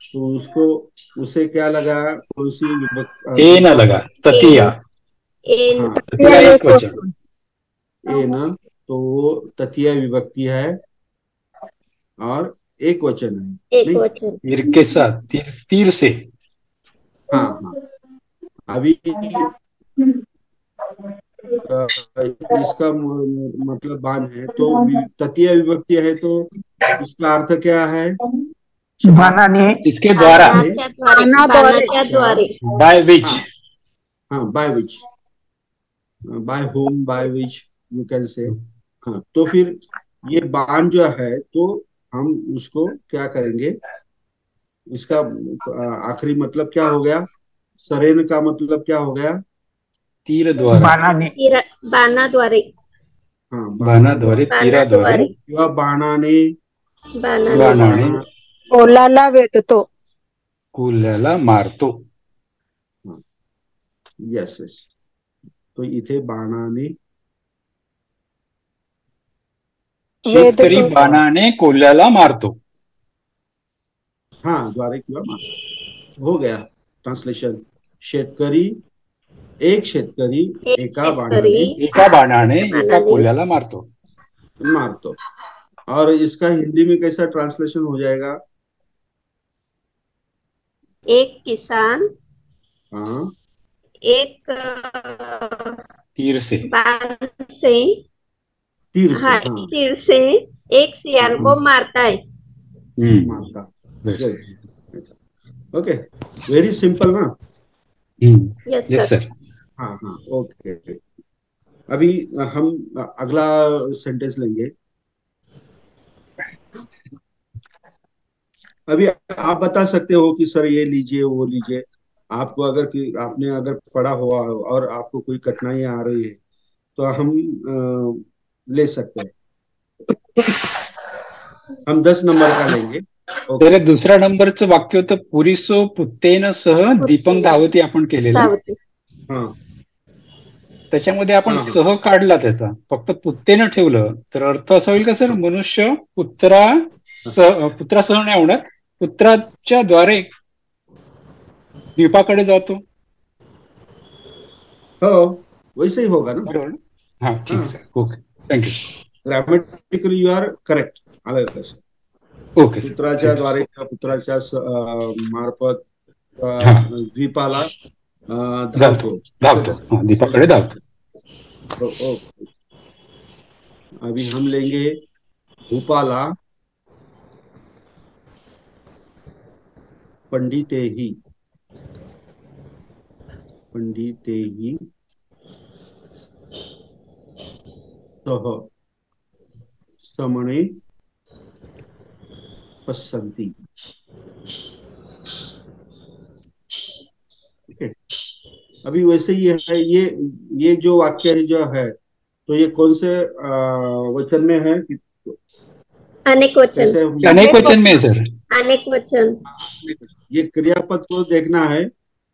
तो उसको उसे क्या लगा? कौन सी ए न लगा, ततिया। एन हाँ, ततिया एक वचन। ए ना, तो वो तृतीय विभक्ति है और एक वचन है, एक नहीं? वचन तीर के साथ, तीर तीर से। हाँ हाँ। अभी इसका मतलब बाण है, तो तृतीय विभक्ति है, तो इसका अर्थ क्या है? बाणाने इसके द्वारा, बाणाच्या द्वारे बाय विच। हाँ हाँ, by which, by home, by which you can say. हाँ, तो फिर ये बाण जो है, तो हम उसको क्या करेंगे? इसका आखिरी मतलब क्या हो गया? सरेन का मतलब क्या हो गया? तीर द्वारा, बाणाद्वारे हाँ, बाणाद्वारे, तीराद्वारे, किंवा बाणाने, बाणाने ओलाला वेधतो कोल्ह्याला मारतो। Yes yes. तो इथे बाणाने, शेतकरी बाणाने कोल्ह्याला मारतो। हाँ, द्वारे किंवा मान, हो गया ट्रांसलेशन। शेतकरी, एक शेतकरी एका बाणाने एका कोल्ह्याला मारतो। मारतो। और इसका हिंदी में कैसा ट्रांसलेशन हो जाएगा? एक किसान हाँ, एक तीर से, बाण से तीर से, हाँ हाँ, तीर से एक सियार को मारता है। मारता। गुड, ओके, वेरी सिंपल ना? Yes yes sir. सर। हाँ हाँ, ओके। अभी हम अगला सेंटेंस लेंगे। अभी आप बता सकते हो कि सर ये लीजिए, वो लीजिए। आपको अगर कि आपने अगर पढ़ा हुआ हो और आपको कोई कठिनाई आ रही है, तो हम ले सकते हैं। हम 10 नंबर का लेंगे। ओके। तर दुसऱ्या नंबरचं वाक्य होतं, पुरीसो पुत्तेन सह दीपक धावती आपण केलेलं. धावते. हाँ त्याच्यामध्ये आपण हाँ हाँ, सह काढला, त्याचा फक्त पुत्तेनं ठेवलं तर अर्थ असा होईल का सर? मनुष्य पुत्रासह नाही होणार, पुत्राच्या द्वारे द्वीपाकडे जातो. हो, वैसे ही होगा ना? बरोबर. हाँ ठीक हाँ, sir, okay, thank you. Grammatically you are correct. आलं सर. Okay sir. पुत्राच्या द्वारे किंवा पुत्राच्या मार्फत हा, द्वीपाला धावतो धावतो. हा, दीपाकडे धावतो. ओके, अभी हम लेंगे भूपाला पंडितेही सह समणे पश्यन्ति. ओके, अभी वैसे ही है ये जो वाक्य है जो है, तो ये कौन से वचन में है? अनेक वचन. कैसे? अनेक वचन में है सर. अनेक वचन. ये क्रियापद को देखना है,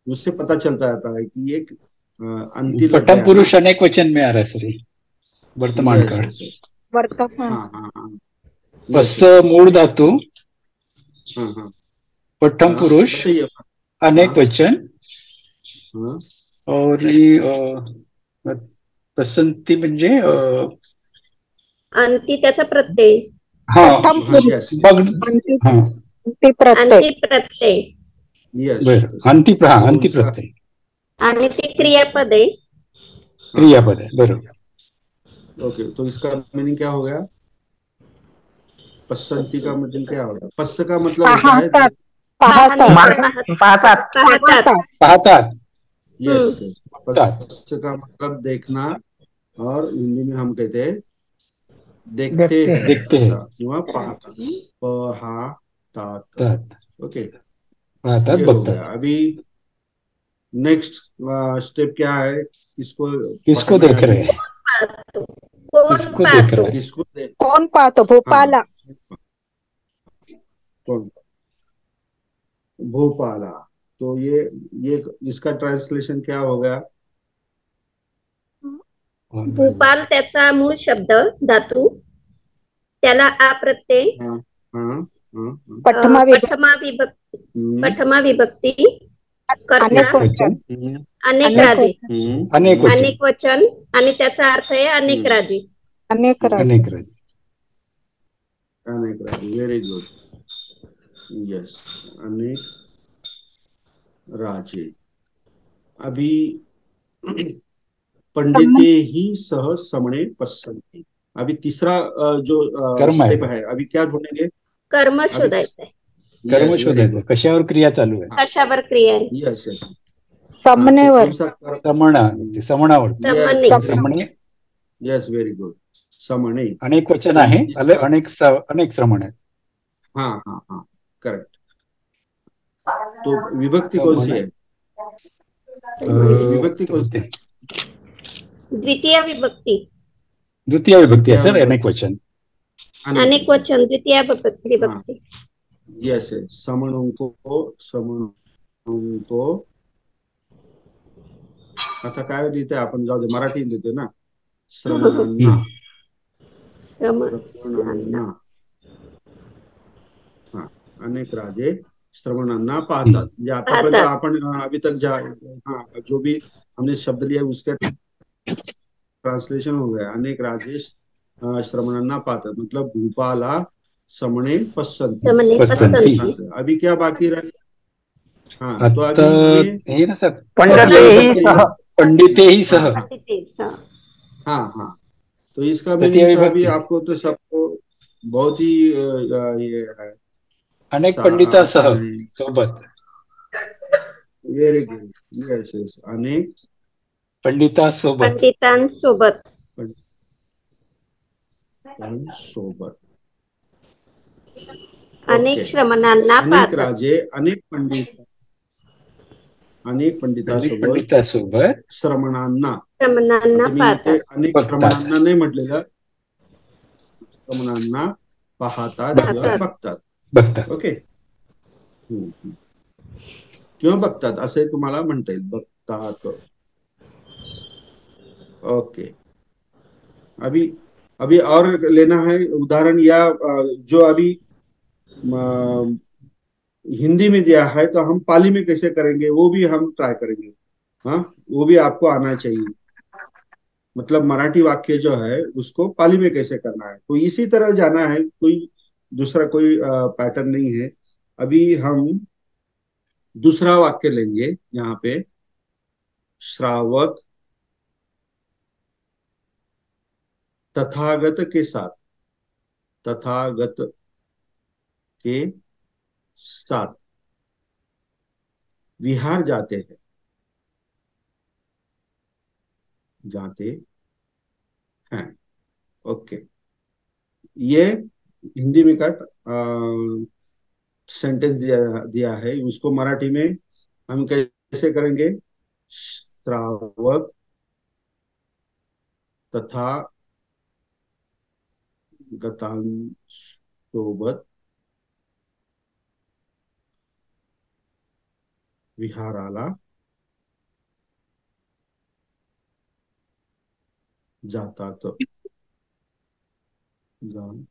उससे पता चलता रहता है कि ये अंतिम प्रथम पुरुष अनेक वचन में आ रहा है सर, ये वर्तमान काळ. वर्तमान हाँ हाँ हाँ, पस्स मूळ धातू, हाँ हाँ, प्रथम पुरुष बताइए. अनेक वचन, हाँ, और पसंती म्हणजे अंती त्याचा प्रत्यय. हा, प्रथम पुरुष बघ, हा अंती प्रत्यय. अंती प्रत्यय यस. बरं, अंती प्रत्यय आणि ते क्रियापद आहे. क्रियापद आहे. बरोबर. ओके, तो इसका मीनिंग क्या हो गया? पसंती का मतलब क्या होगा? पस्स का मतलब होता है पाहतात पाहतात पाहतात पाहतात पाहतात यस। पाहतात पस्स का मतलब देखना, और हिंदी में हम कहते हैं देखते हैं देखते हैं असा किंवा पाहतात, पाहतात। तात ओके, पाहतात ये हो गया। बघतात अभी नेक्स्ट स्टेप क्या है? किसको किसको पकड़ना है देख अभी? रहे हैं पाहतो कोण किसको देख पाहतो रहे हैं किसको देख? कोण पाहतो हाँ, भोपाला कौन? भोपाला। तो ये इसका ट्रांसलेशन क्या हो गया? भूपाल त्याचा मूळ शब्द धातू, त्याला आ प्रत्यय, हाँ हाँ हाँ हाँ। पठमा विभक्ती हम्म, प्रथमा विभक्ती, कर्ता, अनेक वचन वचन हम्म, अनेक अनेक राजे, हम्म, अनेक वचन अनेक वचन, आणि त्याचा अर्थ आहे अनेक हम्म, राजे. अनेक राजे अनेक राजे अनेक राजे, वेरी गुड. यस, अनेक राजे. अभी पंडिते ही सह समणे पसंती. अभी तीसरा जो कर्म आहे स्टेप है, अभी क्या ढूंढेंगे? कर्म अभी शोधायचंय, कर्म यस, वेरी शोधायचं गुड. कशावर क्रिया चालू आहे कशावर क्रिया आहे. Yes yes. हाँ, तो समनेवर कौन सा कर्म? समणा ते समणावरती समने. यस समणे यस, वेरी गुड. समणे. अनेक वचन तो आहे इसका, अनेक श्रमण आहेत हाँ हाँ हाँ, करेक्ट. तो विभक्ति कौन सी समण है? विभक्ति कौन सी कोणते है? द्वितीय विभक्ती, द्वितीय विभक्ती आहे द्वितीय सर विभक्ति, अनेक वचन अनेक वचन, द्वितीय हाँ, विभक्ती. यस है. समणुंको. आता काय लिहिते आपण? जाऊ दे, मराठी लिहिते ना. श्रमणांना. श्रमणांना. श्रमणांना. हाँ, अनेक राजे श्रवणांना पाहतात. म्हणजे आतापर्यंत पाहतात. आपण अभी तक हाँ, जो भी हमने शब्द लिया उसका ट्रांसलेशन हो गया. अनेक राजेश श्रवणांना पाहतात, मतलब भूपाला समणे पसंती. समने इसका पसंती. पसंती. अभी क्या बाकी रहा? हाँ, तो आता अभी ये हे ना सर पंडितेही तृतीय सह पंडितेही सह हाँ पंडितेच. हाँ हाँ. तो इसका तृतीय मीनिंग तो अभी विभक्ती आपको तो सबको बहुत ही ये है, अनेक पंडितासह आसान है. सोबत वेरी गुड. यस यस, अनेक पंडितासोबत पंडितांसोबत. सोबत. अनेक ओके. श्रमणांना अनेक पाहतात. राजे अनेक अनेक पंडितांसोबत पंडितासोबत श्रमणांना. श्रमणांना आता मी इथे पाहतात. अनेक बघतात श्रमणांना नाही म्हटलेलं, श्रमणांना पाहतात किंवा पाहतात. बघतात. बघतात ओके. किंवा बघतात असे तुम्हाला म्हणता येईल, बघतात. ओके. अभी अभी और लेना है उदाहरण, या जो अभी हिंदी में दिया है तो हम पाली में कैसे करेंगे वो भी हम ट्राई करेंगे. हाँ, वो भी आपको आना चाहिए. मतलब मराठी वाक्य जो है उसको पाली में कैसे करना है, तो इसी तरह जाना है, कोई दूसरा कोई पैटर्न नहीं है. अभी हम दूसरा वाक्य लेंगे यहाँ पे. श्रावक तथागत के साथ, तथागत के साथ विहार जाते हैं, जाते हैं. ओके. ये हिंदी में का सेंटेंस दिया है, उसको मराठी में हम कैसे करेंगे? श्रावक तथा गतांसोबत विहाराला जातात. हं?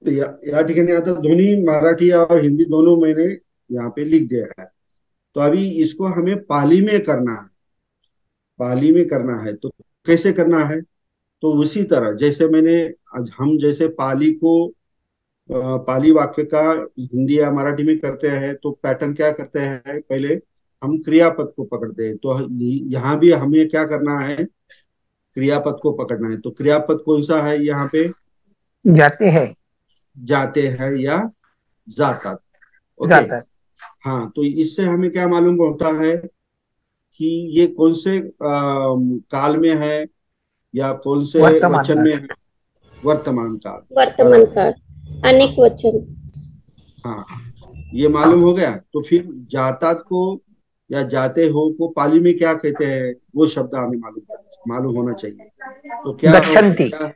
तो या ठिकाणी आता दोन्ही मराठी और हिंदी दोनों मैंने यहाँ पे लिख दिया है. तो अभी इसको हमें पाली में करना है. पाली में करना है तो कैसे करना है? तो उसी तरह जैसे मैंने, आज हम जैसे पाली को पाली वाक्य का हिंदी या मराठी में करते हैं तो पैटर्न क्या करते हैं? पहले हम क्रियापद को पकड़ते हैं. तो यहाँ भी हमें क्या करना है? क्रियापद को पकड़ना है। तो क्रियापद कौन सा है यहाँ पे? जाते हैं। जाते हैं या जाता। ओके। जाता है। हाँ, तो इससे हमें क्या मालूम होता है कि ये कौन से काल में है या कौन से वर्तमान वचन काल। में है? वर्तमान काल। वर्तमान काल, अनेक वचन। हाँ, ये मालूम हो गया। तो फिर जातात को या जाते हो को पाली में क्या कहते हैं, वो शब्द हमें मालूम होना चाहिए। तो क्या गच्छन्ति। क्या?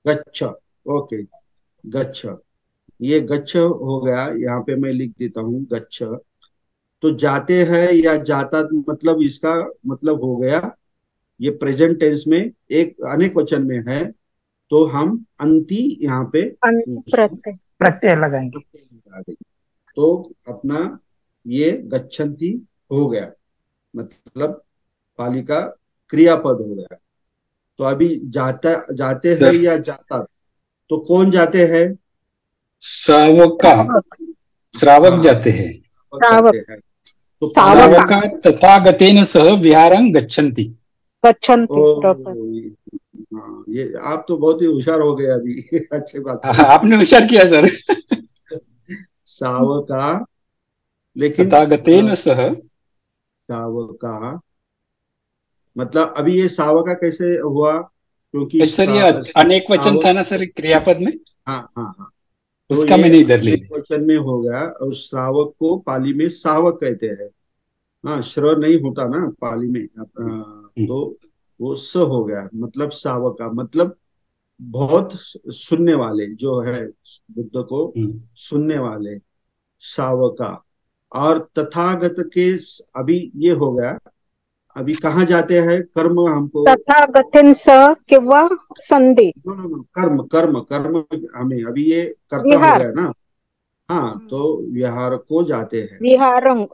गच्छ। ओके, गच्छ। ये गच्छ हो गया, यहाँ पे मैं लिख देता हूँ गच्छ। तो जाते हैं या जाता, मतलब इसका मतलब हो गया, ये प्रेजेंट टेंस में एक अनेक वचन में है, तो हम अंति यहाँ पे अन्य उसको प्रत्यय। प्रत्यय लगाएंगे। लगा देंगे। तो अपना ये गच्छन्ति हो गया, मतलब पाली का क्रियापद हो गया। तो अभी जाता, जाते हैं सर या जाता, तो कौन जाते हैं? श्रावका, श्रावक। श्रावक हाँ, जाते हैं। जाते श्रावक। हैं। तो पाली में सावका। श्रावका तथागतेन सह विहारं गच्छन्ति। गच्छन्ति, ओ, बरोबर। हाँ, ये आप तो बहुत ही होशियार हो गए अभी। अच्छी बात है। आपने विचार किया सर। सावका, लेकिन तथागतेन सह। सावका मतलब अभी ये सावका कैसे हुआ? क्योंकि सर ये अनेक वचन था सावक, ना सर क्रियापद में, हाँ हाँ हाँ, तो उसका ये मैंने इधर ले अनेक वचन में हो गया, और श्रावक को पाली में सावक कहते हैं। हाँ, श्र नहीं होता ना पाली में, लिया। तो वो स हो गया, मतलब सावका, मतलब बहुत सुनने वाले जो है, बुद्ध को सुनने वाले, सावका। और तथागत के अभी ये हो गया, अभी कहाँ जाते हैं? कर्म हमको, तथागतीन स किंवा संधी। नो नो नो, कर्म कर्म कर्म, हमें अभी ये कर्ता हो विहार। गया ना। हाँ, तो विहार को जाते हैं। विहारंग।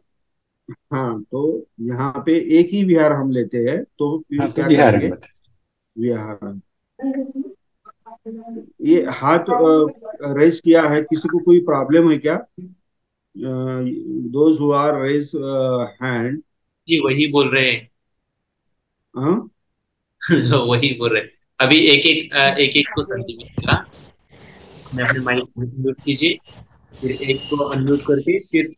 हाँ, तो यहाँ पे एक ही विहार हम लेते हैं, तो फिर हाँ तो क्या विहारंग करेंगे? बता। विहार। ये हाथ रेस किया है, किसी को कोई प्रॉब्लम है क्या? Those who are raise hand. जी वही बोल रहे हैं। हाँ, वही बोल रहे हैं। अभी एक एक को संदीप मिलेगा। अपने अपने माइक म्यूट कीजिए, फिर एक को अनम्यूट करके फिर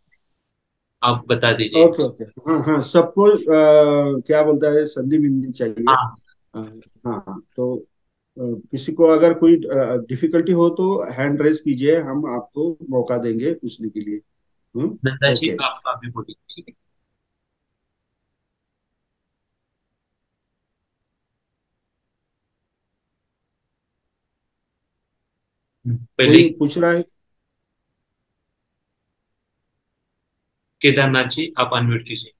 आप बता दीजिए। ओके ओके, हाँ हाँ, सबको क्या बोलता है, संधि मिलनी चाहिए। हाँ, हाँ हाँ, तो किसी को अगर कोई डिफिकल्टी हो तो हैंड रेस कीजिए, हम आपको मौका देंगे पूछने के लिए। नंदा जी ओके। आप अभी बोलिए, ठीक है। पहले कोई पूछ रहा है? केदारनाथ जी आप अनम्यूट कीजिए।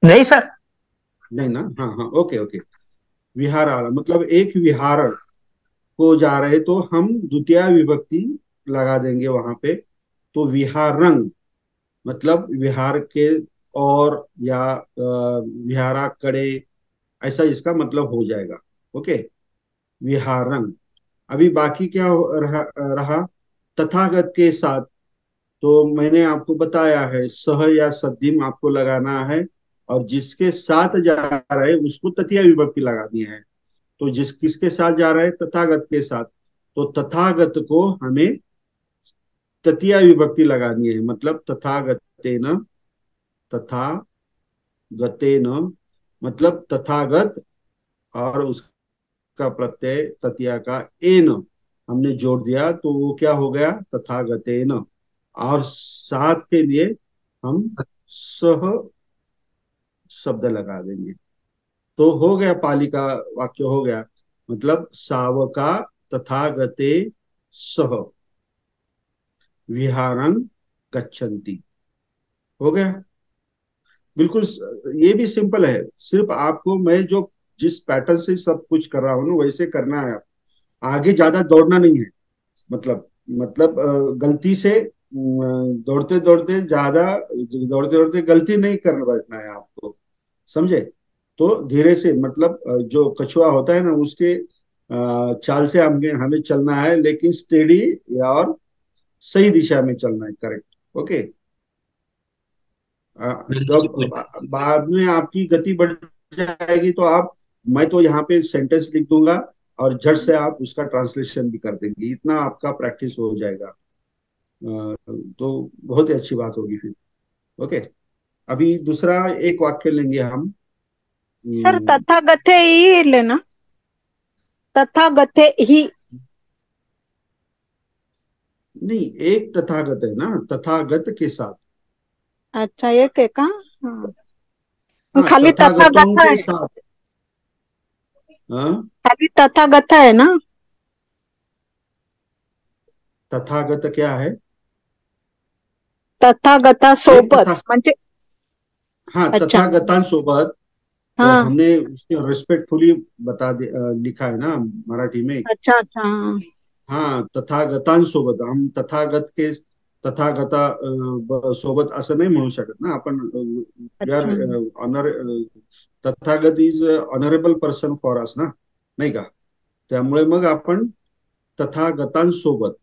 नहीं सर। नहीं ना, हाँ हाँ, ओके ओके। विहार मतलब एक विहार को जा रहे, तो हम द्वितीय विभक्ति लगा देंगे वहां पे। तो विहारंग मतलब विहार के, और या विहारा कड़े, ऐसा इसका मतलब हो जाएगा। ओके, विहारंग। अभी बाकी क्या रहा? तथागत के साथ, तो मैंने आपको बताया है, सह या सद्धिम आपको लगाना है, और जिसके साथ जा रहा है उसको तृतीय विभक्ति लगानी है। तो जिस किसके साथ जा रहा है? तथागत के साथ। तो तथागत को हमें तृतीय विभक्ति लगानी है, मतलब तथागतेन, तथागतेन, मतलब तथागत, और उसका प्रत्यय तृतीया का एन हमने जोड़ दिया, तो वो क्या हो गया? तथागतेन। और साथ के लिए हम सह शब्द लगा देंगे, तो हो गया, पाली का वाक्य हो गया, मतलब सावका तथागते सह विहारं गच्छन्ति। हो गया, बिल्कुल। ये भी सिंपल है, सिर्फ आपको मैं जो जिस पैटर्न से सब कुछ कर रहा हूँ ना, वैसे करना है। आगे ज्यादा दौड़ना नहीं है, मतलब गलती से दौड़ते दौड़ते ज्यादा, दौड़ते दौड़ते गलती नहीं करना बैठना है आपको, समझे? तो धीरे से, मतलब जो कछुआ होता है ना, उसके चाल से हमें हमें चलना है, लेकिन स्टेडी और सही दिशा में चलना है, करेक्ट। ओके। नंदा जी जब पूछ। बाद में आपकी गति बढ़ जाएगी तो आप, मैं तो यहाँ पे सेंटेंस लिख दूंगा और झट से आप उसका ट्रांसलेशन भी कर देंगे, इतना आपका प्रैक्टिस हो जाएगा। तो बहुत ही अच्छी बात होगी फिर। ओके, अभी दूसरा एक वाक्य लेंगे हम। सर तथागते ही लेना, तथागते ही। नहीं, एक तथागत है ना, तथागत के साथ। अच्छा, एक है का? हाँ, हाँ, खाली तथागतों तथागत के है, साथ। हाँ, खाली तथागत है ना? तथागत क्या है? तथागता एक सोबत तथा, म्हणजे, हाँ, अच्छा, तथागतांसोबत। तो हाँ, हमने उसमें रिस्पेक्टफुली लिखा है ना मराठी में। अच्छा अच्छा, हाँ, हाँ, तथागतांसोबत हम तथागत के, तथागता सोबत असं नाही म्हणू शकत ना आपण। वी आर अच्छा, honour, Tathagata is honourable person for us ना, नाही का? त्यामुळे मग आपण तथागतांसोबत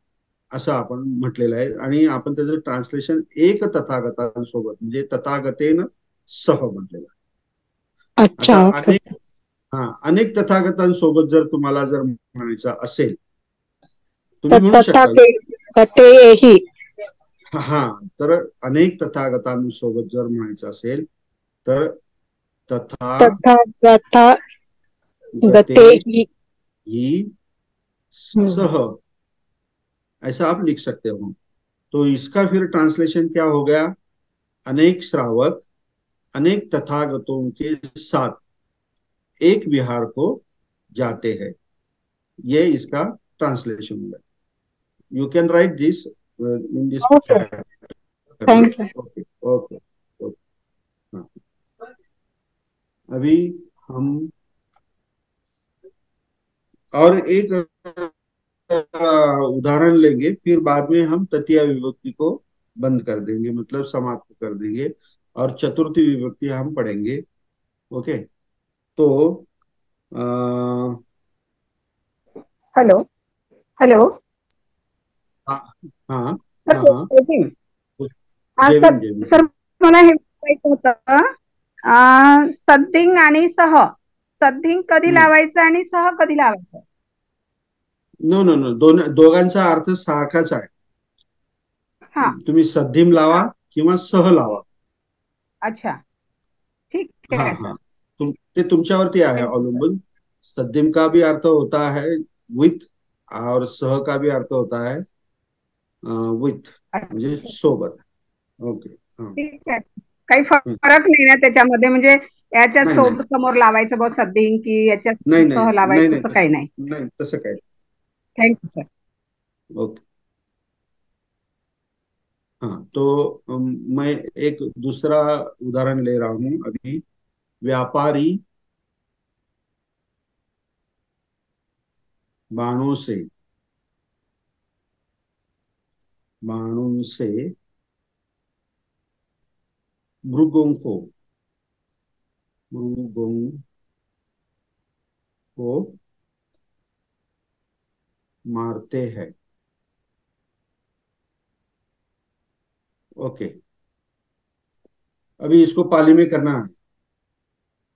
असं आपण म्हटलेलं आहे, आणि आपण त्याचं ट्रान्सलेशन एक तथागतांसोबत म्हणजे तथागतेन सह म्हटलेलं आहे. अच्छा, आता ओके, अनेक, हा, अनेक तथागतांसोबत जर तुम्हाला जर म्हणायचं असेल, तुम्ही तर म्हणू तथा शकता. गते ही. हा, तर अनेक तथागतांसोबत जर म्हणायचं असेल तर तथा तथागता गते गते ही. ही हम्म, सह, ऐसा आप लिख सकते हो. तो इसका फिर ट्रांसलेशन क्या हो गया? अनेक श्रावक अनेक तथागतों के साथ एक विहार को जाते हैं, ये इसका ट्रांसलेशन होगा. You can write this in this हो sir, pattern. Thank you. Okay okay okay. हाँ, अभी हम और एक उदाहरण लेंगे, फिर बाद में हम तृतीय विभक्ति को बंद कर देंगे, मतलब समाप्त कर देंगे, और चतुर्थी विभक्ति हम पढ़ेंगे. ओके, तो अ, हॅलो हॅलो हाँ हाँ सर, हाँ हाँ, जयभीम. जयवीन सर जयवीन. सर, मला हे विचारायचं होतं. सद्धिंग आणि सह, सद्धिंग कधी लावायचं आणि सह कधी लावायचं? नो नो नो, दोघांचा अर्थ सारखाच आहे. हा, तुम्ही सद्धीम लावा किंवा सह लावा. अच्छा, ठीक हाँ आहे हाँ, सर. ते तुमच्यावरती आहे थँक्यू सर. अवलंबून. सद्धिम का भी अर्थ होता है विथ, और सह का भी अर्थ होता है विथ, म्हणजे अच्छा, सोबत. ओके. हाँ. ठीक आहे. काही हम्म. फरक नाही ना त्याच्यामध्ये, म्हणजे याच्या नाही नाही समोर लावायचं बघ सद्धिंग, की याच्या नाही नाही सह नाही लावायचं, नाही, असं काही तसं नाही. नाही, तसं काय. Thank you sir. ओके. हाँ, तो मैं एक दूसरा उदाहरण ले रहा हूँ अभी. व्यापारी बाणों से, बाणों से मृगों को, मृगों को मारते हैं. ओके, अभी इसको पाली में करना है.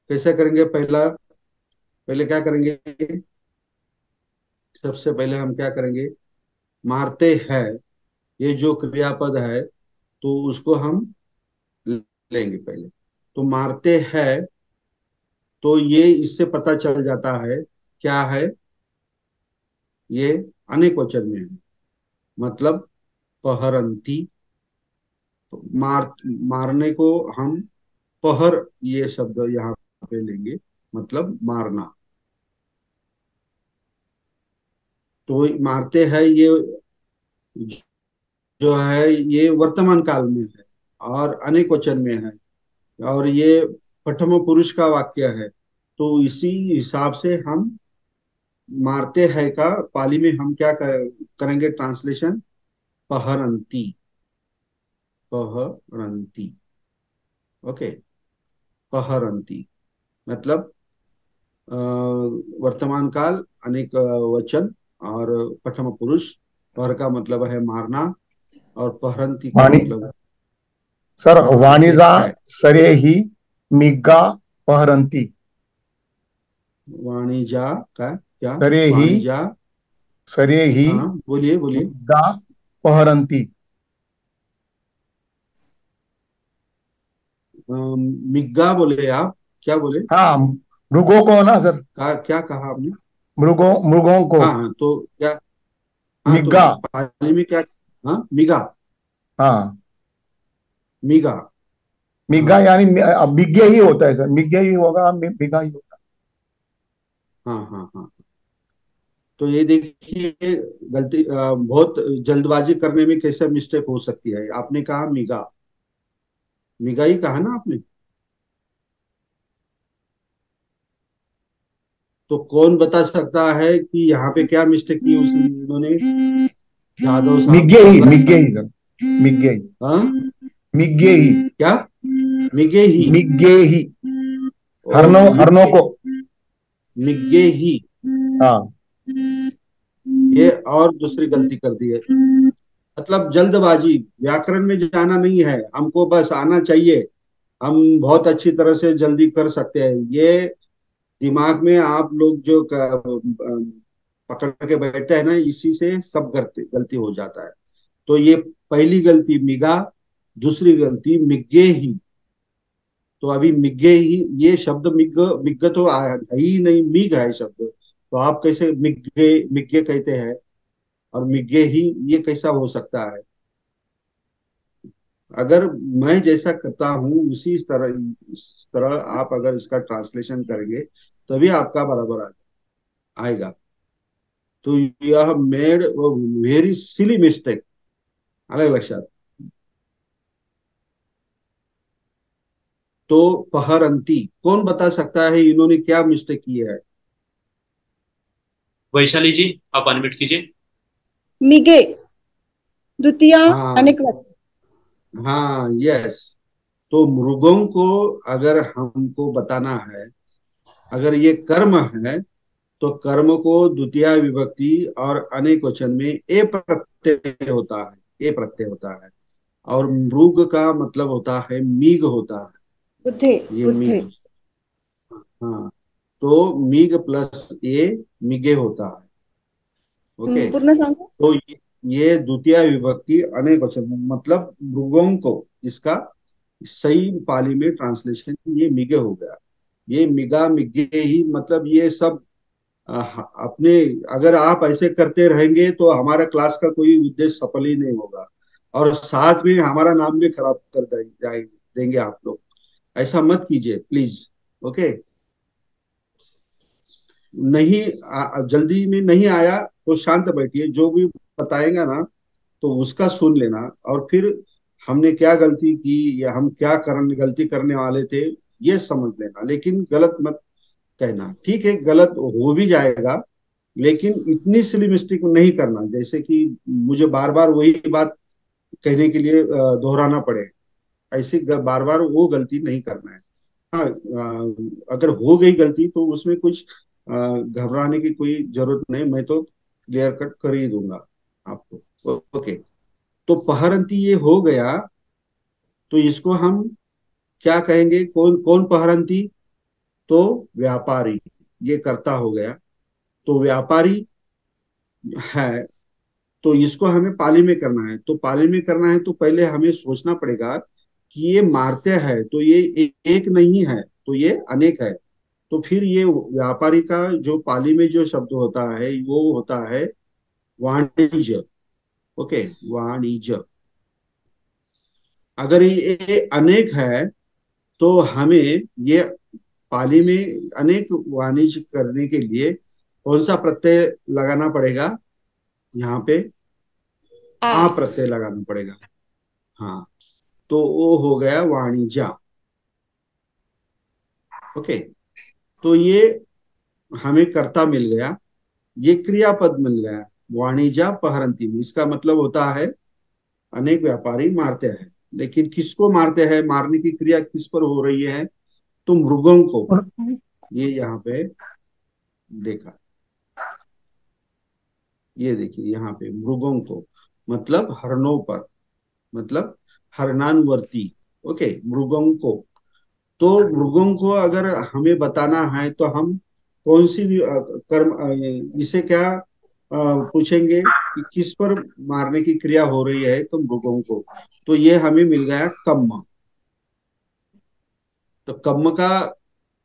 कैसे करेंगे? पहले क्या करेंगे? सबसे पहले हम क्या करेंगे? मारते हैं, ये जो क्रियापद है, तो उसको हम लेंगे पहले. तो मारते हैं, तो ये इससे पता चल जाता है क्या है, ये अनेक वचन में है, मतलब पहरंती. तो मारने को हम पहर, ये शब्द यहाँ पे लेंगे, मतलब मारना. तो मारते हैं, ये जो है ये वर्तमान काल में है और अनेक वचन में है, और ये प्रथम पुरुष का वाक्य है. तो इसी हिसाब से हम मारते हैं का पाली में हम क्या करेंगे ट्रांसलेशन? पहरंती, पहरंती. ओके, पहरंती मतलब वर्तमान काल, अनेक वचन, और प्रथम पुरुष. पहर का मतलब है मारना, और पहरंती का वाणी मतलब सर, ये वाणिजा है. सरे ही मिग्गा पहरंती. वाणिजा का क्या? सरे ही वाणिजा। सरे ही हाँ बोलिए बोलिए। गा पहरंती। मिग्गा बोले आप? क्या बोले? हाँ, मृगों को ना सर, क्या कहा आपने? मृगों को। हाँ हाँ, तो क्या? हाँ तो मिग्गा। पाली में क्या? हाँ मिगा। हाँ, मिगा। मिग्गा हाँ यानी अब मिग्गे ही होता है सर, मिग्गे ही होगा, मिग्गा ही होता हाँ हाँ हाँ। तो ये देखिए, गलती बहुत जल्दबाजी करने में कैसे मिस्टेक हो सकती है। आपने कहा मिगा, मिगा ही कहा ना आपने? तो कौन बता सकता है कि यहाँ पे क्या मिस्टेक की उस उन्होंने, यादव है। साहब, मिग्गे ही सर, मिग्गे ही, हाँ? मिग्गे ही, क्या? मिगे ही? मिग्गे ही, ओ हरनों मिगे, को। मिगे ही। हाँ। ये और दूसरी गलती कर दी है। मतलब जल्दबाजी, व्याकरण में जाना नहीं है हमको, बस आना चाहिए। हम बहुत अच्छी तरह से जल्दी कर सकते हैं। ये दिमाग में आप लोग जो पकड़ के बैठते हैं ना, इसी से सब गलती गलती हो जाता है। तो ये पहली गलती मिगा, दूसरी गलती मिग्गे ही। तो अभी मिग्गे ही, ये शब्द मिग, मिग्ग तो है ही नहीं, मिग है शब्द। तो आप कैसे मिग्गे मिग्गे कहते हैं और मिग्गे ही, ये कैसा हो सकता है? अगर मैं जैसा करता हूँ उसी तरह, इस तरह आप अगर इसका ट्रांसलेशन करेंगे तभी आपका बराबर आएगा। तो यह मेड व्हेरी सिली मिस्टेक, अलग लक्षात। तो पहरंती, कौन बता सकता है इन्होंने क्या मिस्टेक की है? वैशाली जी, आप अनम्यूट कीजिए। मिगे द्वितीया हाँ अनेक वचन। हाँ, यस। तो मृगों को अगर हमको बताना है, अगर ये कर्म है, तो कर्म को द्वितीय विभक्ति और अनेक वचन में ए प्रत्यय होता है, ए प्रत्यय होता है। और मृग का मतलब होता है मीग होता बुद्धे है, ये बुद्धे। मीग। हाँ, तो मीग प्लस ए मिगे होता है। ओके। पूर्ण सांगू। तो ये द्वितीय विभक्ति अनेक वचन में, मतलब मृगों को, इसका सही पाली में ट्रांसलेशन ये मिगे हो गया। ये मिगा मिगे ही, मतलब ये सब अपने, अगर आप ऐसे करते रहेंगे तो हमारा क्लास का कोई उद्देश्य सफल ही नहीं होगा, और साथ में हमारा नाम भी खराब कर देंगे आप लोग। ऐसा मत कीजिए प्लीज। ओके। नहीं जल्दी में नहीं आया तो शांत बैठिए, जो भी बताएगा ना तो उसका सुन लेना, और फिर हमने क्या गलती की या हम क्या गलती करने वाले थे ये समझ लेना, लेकिन गलत मत कहना। ठीक है, गलत हो भी जाएगा, लेकिन इतनी सिली मिस्टेक नहीं करना जैसे कि मुझे बार बार वही बात कहने के लिए दोहराना पड़े। ऐसे बार बार वो गलती नहीं करना है। हाँ, अगर हो गई गलती तो उसमें कुछ घबराने की कोई जरूरत नहीं, मैं तो क्लियर कट कर ही दूंगा आपको। ओके। तो पहरंती ये हो गया, तो इसको हम क्या कहेंगे? कौन कौन पहरंती? तो व्यापारी, ये कर्ता हो गया। तो व्यापारी है, तो इसको हमें पाली में करना है। तो पाली में करना है तो पहले हमें सोचना पड़ेगा कि ये मारते हैं, तो ये एक नहीं है, तो ये अनेक है। तो फिर ये व्यापारी का जो पाली में जो शब्द होता है वो होता है वाणिज्य। ओके, वाणिज्य। अगर ये अनेक है तो हमें ये पाली में अनेक वाणिज्य करने के लिए कौन सा प्रत्यय लगाना पड़ेगा? यहाँ पे आ प्रत्यय लगाना पड़ेगा। हाँ, तो वो हो गया वाणिज्य। ओके। तो ये हमें कर्ता मिल गया, ये क्रियापद मिल गया। वाणिज्य पहरंती में इसका मतलब होता है अनेक व्यापारी मारते हैं। लेकिन किसको मारते हैं? मारने की क्रिया किस पर हो रही है? तो मृगों को। और ये यहाँ पे देखा, ये देखिए यहाँ पे मृगों को, मतलब हरणों पर, मतलब हरणानुवर्ती। ओके, मृगों को। तो मृगों को अगर हमें बताना है तो हम कौन सी भी कर्म इसे क्या पूछेंगे कि किस पर मारने की क्रिया हो रही है तो मृगों को, तो ये हमें मिल गया कम्म। तो कम्म का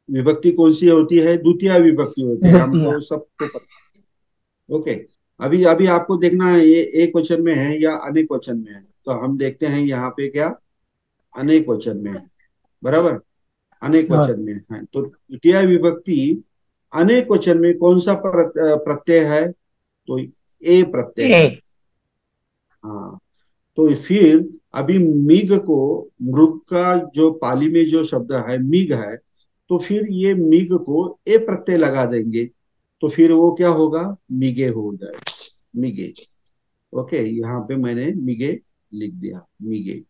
विभक्ति कौन सी होती है? द्वितीय विभक्ति होती है, द्वितीय। हमको सबको पता। ओके, अभी अभी आपको देखना है ये एक वचन में है या अनेक वचन में है, तो हम देखते हैं यहाँ पे क्या अनेक वचन में है, बराबर, अनेक हाँ। वचन में है। तो द्वितीय विभक्ति अनेक वचन में कौन सा प्रत्यय है? तो ए प्रत्यय ए। है। हाँ, तो फिर अभी मिग को, मृग का जो पाली में जो शब्द है मिग है, तो फिर ये मिग को ए प्रत्यय लगा देंगे, तो फिर वो क्या होगा? मिगे हो जाएगा, मिगे। ओके, यहाँ पे मैंने मिगे लिख दिया, मिगे।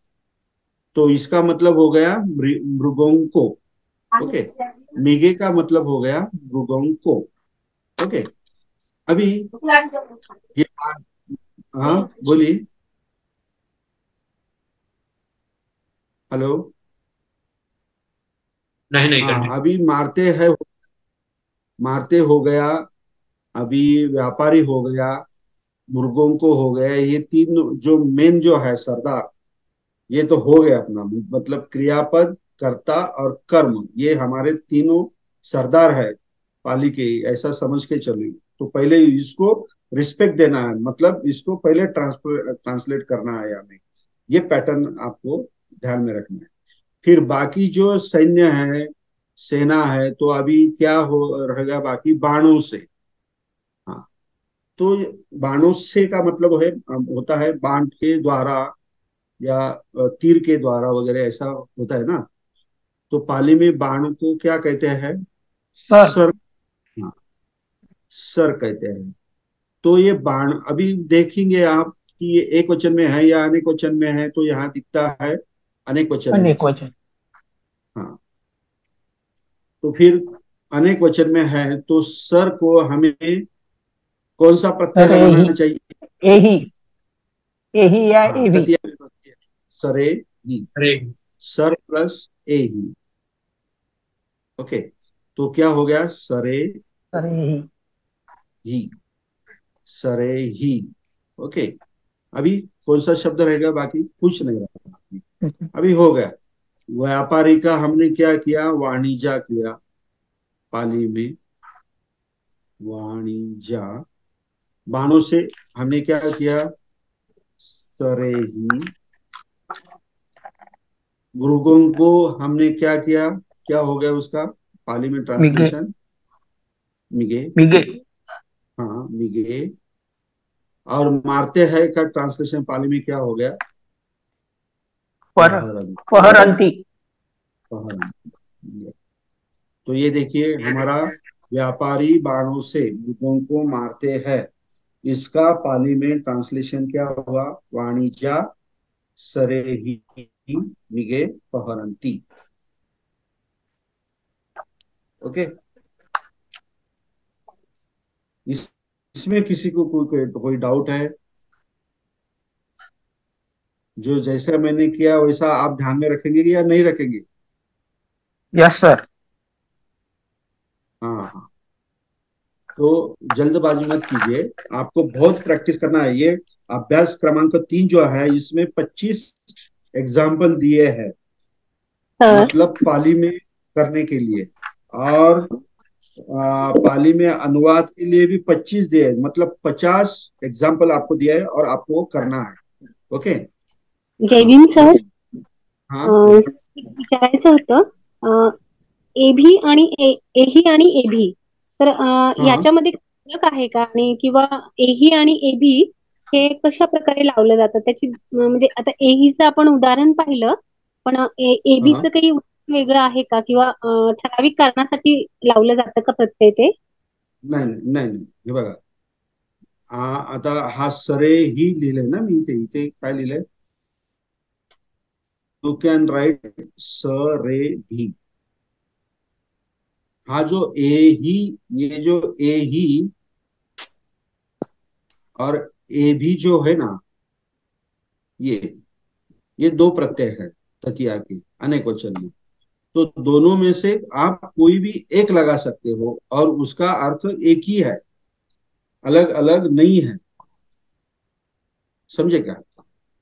तो इसका मतलब हो गया मृगों को। ओके, मिगे का मतलब हो गया मृगों को। ओके, अभी ये हाँ बोलिए, हेलो। नहीं नहीं, हाँ, कंटिन्यू। अभी मारते हैं, मारते हो गया, अभी व्यापारी हो गया, मुर्गों को हो गया, ये तीन जो मेन जो है सरदार, ये तो हो गया अपना, मतलब क्रियापद, कर्ता और कर्म, ये हमारे तीनों सरदार है पाली के, ऐसा समझ के चलिए। तो पहले इसको रिस्पेक्ट देना है, मतलब इसको पहले ट्रांसलेट करना है हमें, ये पैटर्न आपको ध्यान में रखना है। फिर बाकी जो सैन्य है, सेना है, तो अभी क्या हो रहेगा? बाकी बाणों से। हाँ, तो बाणों से का मतलब है होता है बाण के द्वारा या तीर के द्वारा वगैरह, ऐसा होता है ना। तो पाली में बाण को क्या कहते हैं? सर। सर। हाँ, सर कहते हैं। तो ये बाण अभी देखेंगे आप कि ये एक वचन में है या अनेक वचन में है, तो यहाँ दिखता है अनेक वचन में अनेक है। वचन। हाँ, तो फिर अनेक वचन में है, तो सर को हमें कौन सा प्रत्यय सर लगाना एही। चाहिए? एही। एही या हाँ, एवी। तृतीय विभक्ति है, सरे ही, अरे, सर प्लस ए ही। ओके, तो क्या हो गया? सरे सर एही। ही, सरे ही। ओके, अभी कौन सा शब्द रहेगा? बाकी कुछ नहीं रहा, अभी हो गया। व्यापारी का हमने क्या किया? वाणिज्य किया पाली में, वाणिज्य। बाणों से हमने क्या किया? सरे ही। मृगों को हमने क्या किया? क्या हो गया उसका पाली में मिगे। ट्रांसलेशन? मिगे। मिगे। हाँ, मिगे। और मारते हैं का ट्रांसलेशन पाली में क्या हो गया? पर। पहरन, पहरंती। पहरन। तो ये देखिए हमारा व्यापारी बाणों से मृगों को मारते हैं, इसका पाली में ट्रांसलेशन क्या हुआ? वाणिज्य सरे ही मिगे पहरंती। ओके, इस इसमें किसी को कोई डाउट है? जो जैसा मैंने किया वैसा आप ध्यान में रखेंगे या नहीं रखेंगे? Yes sir. हाँ हाँ, तो जल्दबाजी मत कीजिए, आपको बहुत प्रैक्टिस करना है। ये अभ्यास क्रमांक 3 जो है, इसमें 25 एग्जाम्पल दिए हैं, सर मतलब पाली में करने के लिए, और पाली में अनुवाद के लिए भी 25 दिए, मतलब 50 एग्जाम्पल आपको दिया है और आपको वो करना है। ओके। जय हाँ भीम सर. बोलिए। हाँ बोलिए। एक विचारायचं होतं. एभी आणि एही आणि एभी, तर हाँ, याच्यामध्ये फरक आहे का? आणि किंवा एही आणि एभी हे कशा प्रकारे लावलं जातं त्याची, म्हणजे आता एहीचं आपण उदाहरण पाहिलं, पण हाँ, एबीचं काही उदाहरण वेगळं आहे का? किंवा ठराविक कारणासाठी लावलं जातं का प्रत्यय ते? नाही नाही नाही नाही. हे बघा, आता हा सरे ही लिहिलंय ना मी, इथे इथे काय लिहिलंय? यू कॅन राईट सरे भी। हा जो ए ही, ये जो ए ही और ए भी जो है ना, ये ये दो प्रत्यय है तृतीया के अनेक वचन में। तो दोनों में से आप कोई भी एक लगा सकते हो और उसका अर्थ एक ही है, अलग अलग नहीं है। समझे क्या?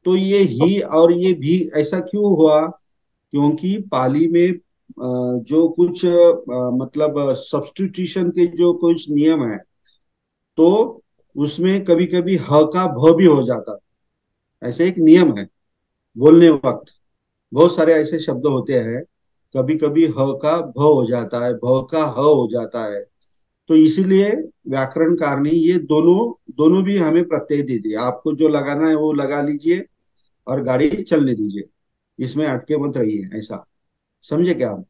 तो ये ही और ये भी ऐसा क्यों हुआ? क्योंकि पाली में जो कुछ मतलब सब्स्टिट्यूशन के जो कुछ नियम है, तो उसमें कभी कभी ह का भ भी हो जाता है। ऐसे एक नियम है बोलने वक्त, बहुत सारे ऐसे शब्द होते हैं, कभी कभी ह का भ हो जाता है, भ का ह हो जाता है। तो इसीलिए व्याकरणकार ने ये दोनों दोनों भी हमें प्रत्यय दे दिए, आपको जो लगाना है वो लगा लीजिए और गाड़ी चलने दीजिए, इसमें अटके मत रहिए, ऐसा। समझे क्या आप?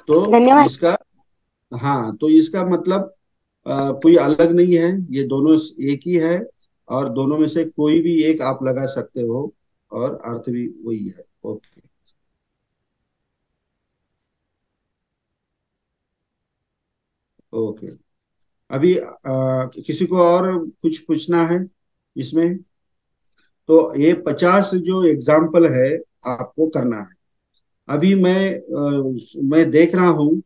तो धन्यवाद। इसका, हाँ, तो इसका मतलब कोई अलग नहीं है, ये दोनों एक ही है, और दोनों में से कोई भी एक आप लगा सकते हो और अर्थ भी वही है। ओके। ओके। अभी किसी को और कुछ पूछना है इसमें? तो ये 50 जो एग्जाम्पल है आपको करना है। अभी मैं देख रहा हूँ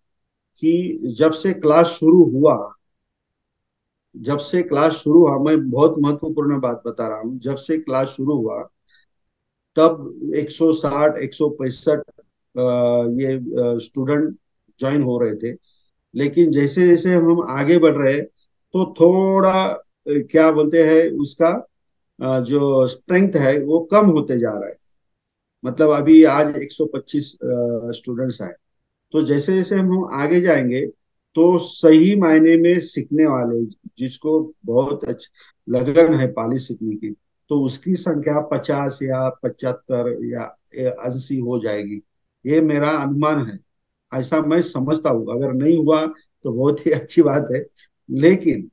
कि जब से क्लास शुरू हुआ, मैं बहुत महत्वपूर्ण बात बता रहा हूँ, जब से क्लास शुरू हुआ तब 160 165 ये स्टूडेंट ज्वाइन हो रहे थे। लेकिन जैसे जैसे हम आगे बढ़ रहे हैं, तो थोड़ा क्या बोलते हैं उसका, जो स्ट्रेंथ है वो कम होते जा रहा है। मतलब अभी आज 125 स्टूडेंट्स हैं। तो जैसे जैसे हम आगे जाएंगे, तो सही मायने में सीखने वाले, जिसको बहुत अच्छी लगन है पाली सीखने की, तो उसकी संख्या 50 या 75 या 80 हो जाएगी। ये मेरा अनुमान है, ऐसा मैं समझता हूँ। अगर नहीं हुआ तो बहुत ही अच्छी बात है। लेकिन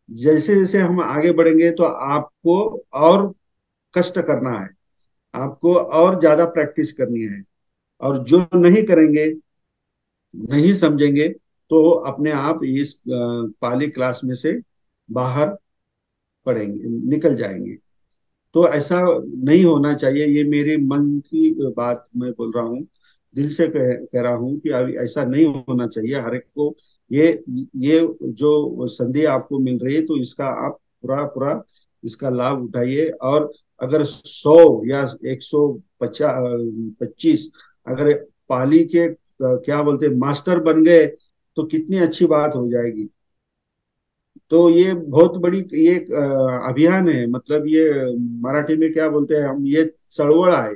जैसे जैसे हम आगे बढ़ेंगे, तो आपको और कष्ट करना है, आपको और ज्यादा प्रैक्टिस करनी है। और जो नहीं करेंगे, नहीं समझेंगे, तो अपने आप इस पाली क्लास में से बाहर पड़ेंगे, निकल जाएंगे। तो ऐसा नहीं होना चाहिए, ये मेरे मन की बात मैं बोल रहा हूँ, दिल से कह रहा हूँ कि अभी ऐसा नहीं होना चाहिए। हर एक को ये ये जो संधि आपको मिल रही है, तो इसका आप पूरा पूरा इसका लाभ उठाइए। और अगर 100 या 125 अगर पाली के क्या बोलते हैं मास्टर बन गए, तो कितनी अच्छी बात हो जाएगी। तो ये बहुत बड़ी ये अभियान है, मतलब ये मराठी में क्या बोलते हैं हम, ये चळवळ आहे,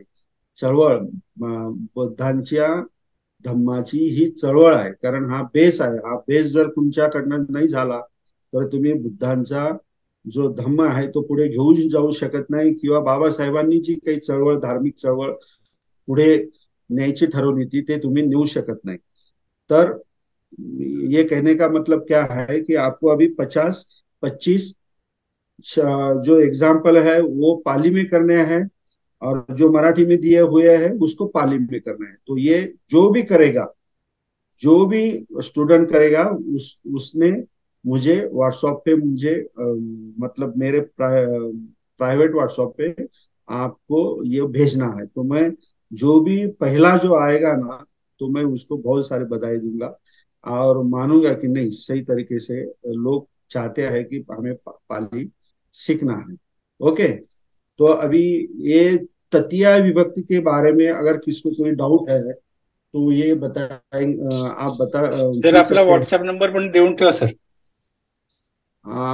चळवळ, बुद्धांच्या धम्माची ही चळवळ आहे। कारण हा बेस आहे, हा बेस जर तुमच्याकडनं नाही झाला, तर तुम्ही बुद्धांचा जो धम्म आहे तो पुढे घेऊन जाऊ शकत नाही, किंवा बाबासाहेबांनी जी काही चळवळ, धार्मिक चळवळ पुढे न्यायची ठरवली थी, ते तुम्ही नेऊ शकत नाही। तर ये कहने का मतलब क्या है कि आपको अभी 50 25 जो एग्जाम्पल है वो पाली में करने हैं, और जो मराठी में दिए हुए हैं उसको पाली में करना है। तो ये जो भी करेगा, जो भी स्टूडेंट करेगा, उसने मुझे व्हाट्सएप पे, मुझे मतलब मेरे प्राइवेट व्हाट्सएप पे आपको ये भेजना है। तो मैं जो भी पहला जो आएगा ना, तो मैं उसको बहुत सारे बधाई दूंगा, और मानूंगा कि नहीं, सही तरीके से लोग चाहते हैं कि हमें पाली सीखना है। ओके। तो अभी ये तृतीया विभक्ति के बारे में अगर किसको कोई डाउट है, तो ये बताएं, आप सर पूछ आपला सकते हैं। व्हॉट्सअप नंबर पण देऊन ठेवा सर।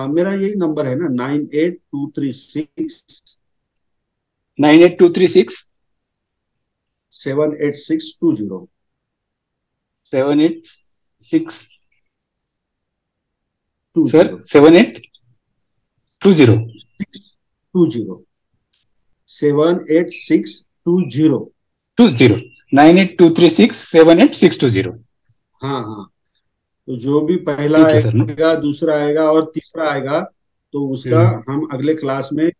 मेरा यही नंबर है ना, 9823678620। 9823678620। सर 7820। 620 78620। 9823678620। हाँ हाँ। तो जो भी पहला ठीक है सर ना। आएगा, दूसरा आएगा और तीसरा आएगा, तो उसका हम अगले क्लास में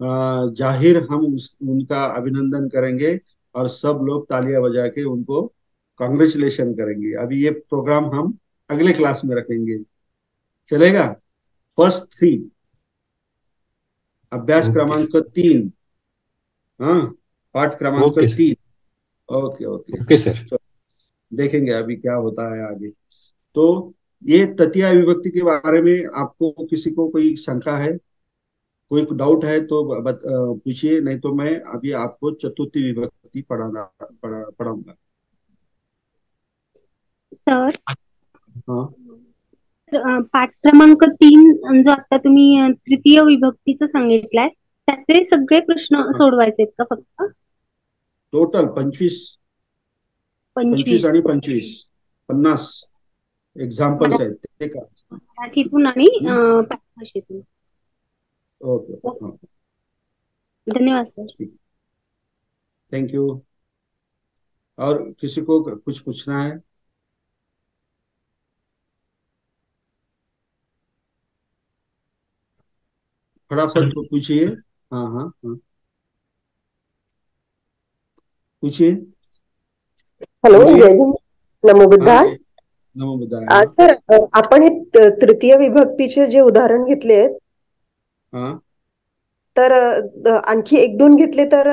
जाहिर हम उनका अभिनंदन करेंगे, और सब लोग तालियां बजा के उनको कॉन्ग्रेचुलेशन करेंगे। अभी ये प्रोग्राम हम अगले क्लास में रखेंगे, चलेगा? फर्स्ट 3, अभ्यास ओके क्रमांक 3। हाँ, पाठ क्रमांक okay sir. 3। Okay okay. Okay sir. देखेंगे अभी क्या होता है आगे। तो ये तृतीया विभक्ति के बारे में आपको किसी को कोई शंका है, कोई डाउट है तो पूछिए, नहीं तो मैं अभी आपको चतुर्थी विभक्ति पढ़ाऊंगा। सर, हाँ, पाठ क्रमांक 3 जो आता तुम्ही तृतीय विभक्तीचं सांगितलाय त्याचे सगळे प्रश्न सोडवायचे आहेत का फक्त? टोटल 25 25 आणि 25 50 एक्झाम्पल्स आहेत ते का? मराठीतून आणि भाषेतून. ओके, हाँ, धन्यवाद सर. Thank you. और किसी को कुछ पूछना है? फटाफट पूछिए. हाँ हाँ हाँ, पूछिए. हॅलो, बोलिए. जय भीम. नमो हाँ, बुद्धाय. नमो बुद्धाय. सर, आपण हे तृतीय विभक्तीचे जे उदाहरण घेतले हाँ, तर आणखी एक दोन घेतले तर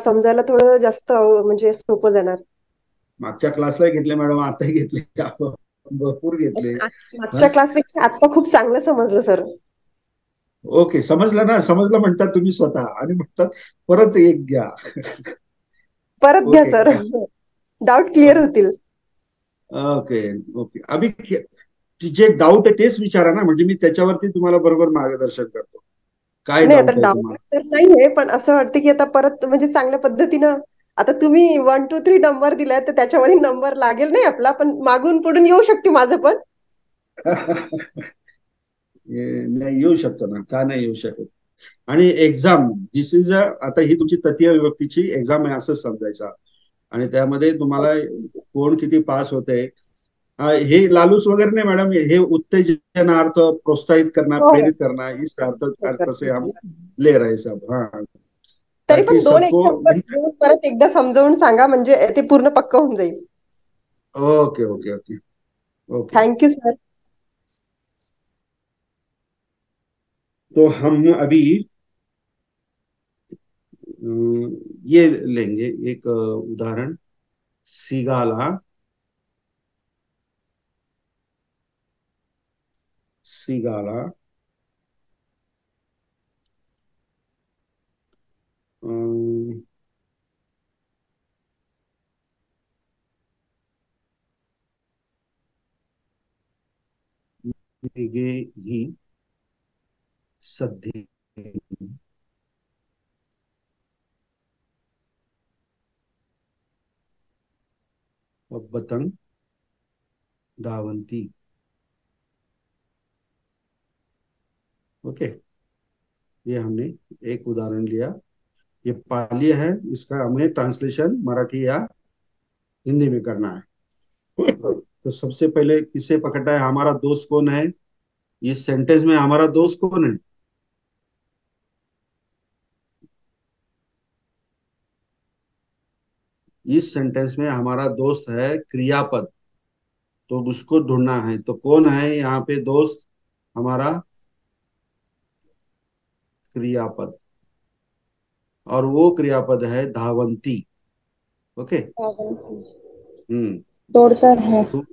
समजायला थोडं जास्त म्हणजे सोपं जाणार. मागच्या क्लासला घेतले मॅडम, आताही घेतले, भरपूर घेतले. मागच्या क्लासपेक्षा आता खूप चांगलं समजलं सर. ओके, समजलं ना, समजलं म्हणतात तुम्ही स्वतः आणि म्हणतात परत एक घ्या. परत घ्या ओके सर, डाऊट क्लिअर होतील. Okay okay. अभी जे डाऊट आहे तेच विचारा ना, म्हणजे मी त्याच्यावरती तुम्हाला बरोबर मार्गदर्शन करतो. काय नाही, आता डाऊट आहे डाऊट तुम्हाला? तर नाहीये, पण असं वाटतं की आता परत म्हणजे चांगल्या पद्धतीनं आता तुम्ही 1 2 3 नंबर दिलाय तर त्याच्यामध्ये नंबर लागेल नाही आपला, पण मागून पुढून येऊ शकते माझं पण. नाही येऊ शकतो ना, का नाही येऊ शकत. आणि एक्झाम दिस इज आता ही तुमची तृतीय विभक्तीची एक्झाम आहे असं समजायचा. आणि त्यामध्ये तुम्हाला कोण किती पास होते हे लालूच वगैरे नाही मॅडम, हे उत्तेजनार्थ, प्रोत्साहित करना, हो, प्रेरित करना, इस अर्थ से हम ले रहे सब. हाँ, तरी ताकि पण 2 सबको. एक्झाम्पल देऊन परत एकदा समजावून सांगा म्हणजे ते पूर्ण पक्क होऊन जाईल. Okay okay okay okay. Thank you sir. तो हम अभी ये लेंगे एक उदाहरण. सिगाला, सिगाला, अं, निगे ही सद्धे, बतंग दावंती. ओके, ये हमने एक उदाहरण लिया. ये पाली है, इसका हमें ट्रांसलेशन मराठी या हिंदी में करना है. तो सबसे पहले किसे पकड़ना है, हमारा दोस्त कौन है इस सेंटेंस में, हमारा दोस्त कौन है? इस सेंटेंस में हमारा दोस्त है क्रियापद, तो उसको ढूंढना है. तो कौन है यहाँ पे दोस्त हमारा? क्रियापद, और वो क्रियापद है धावंती. ओके. हम्म. दौड़ता है. तो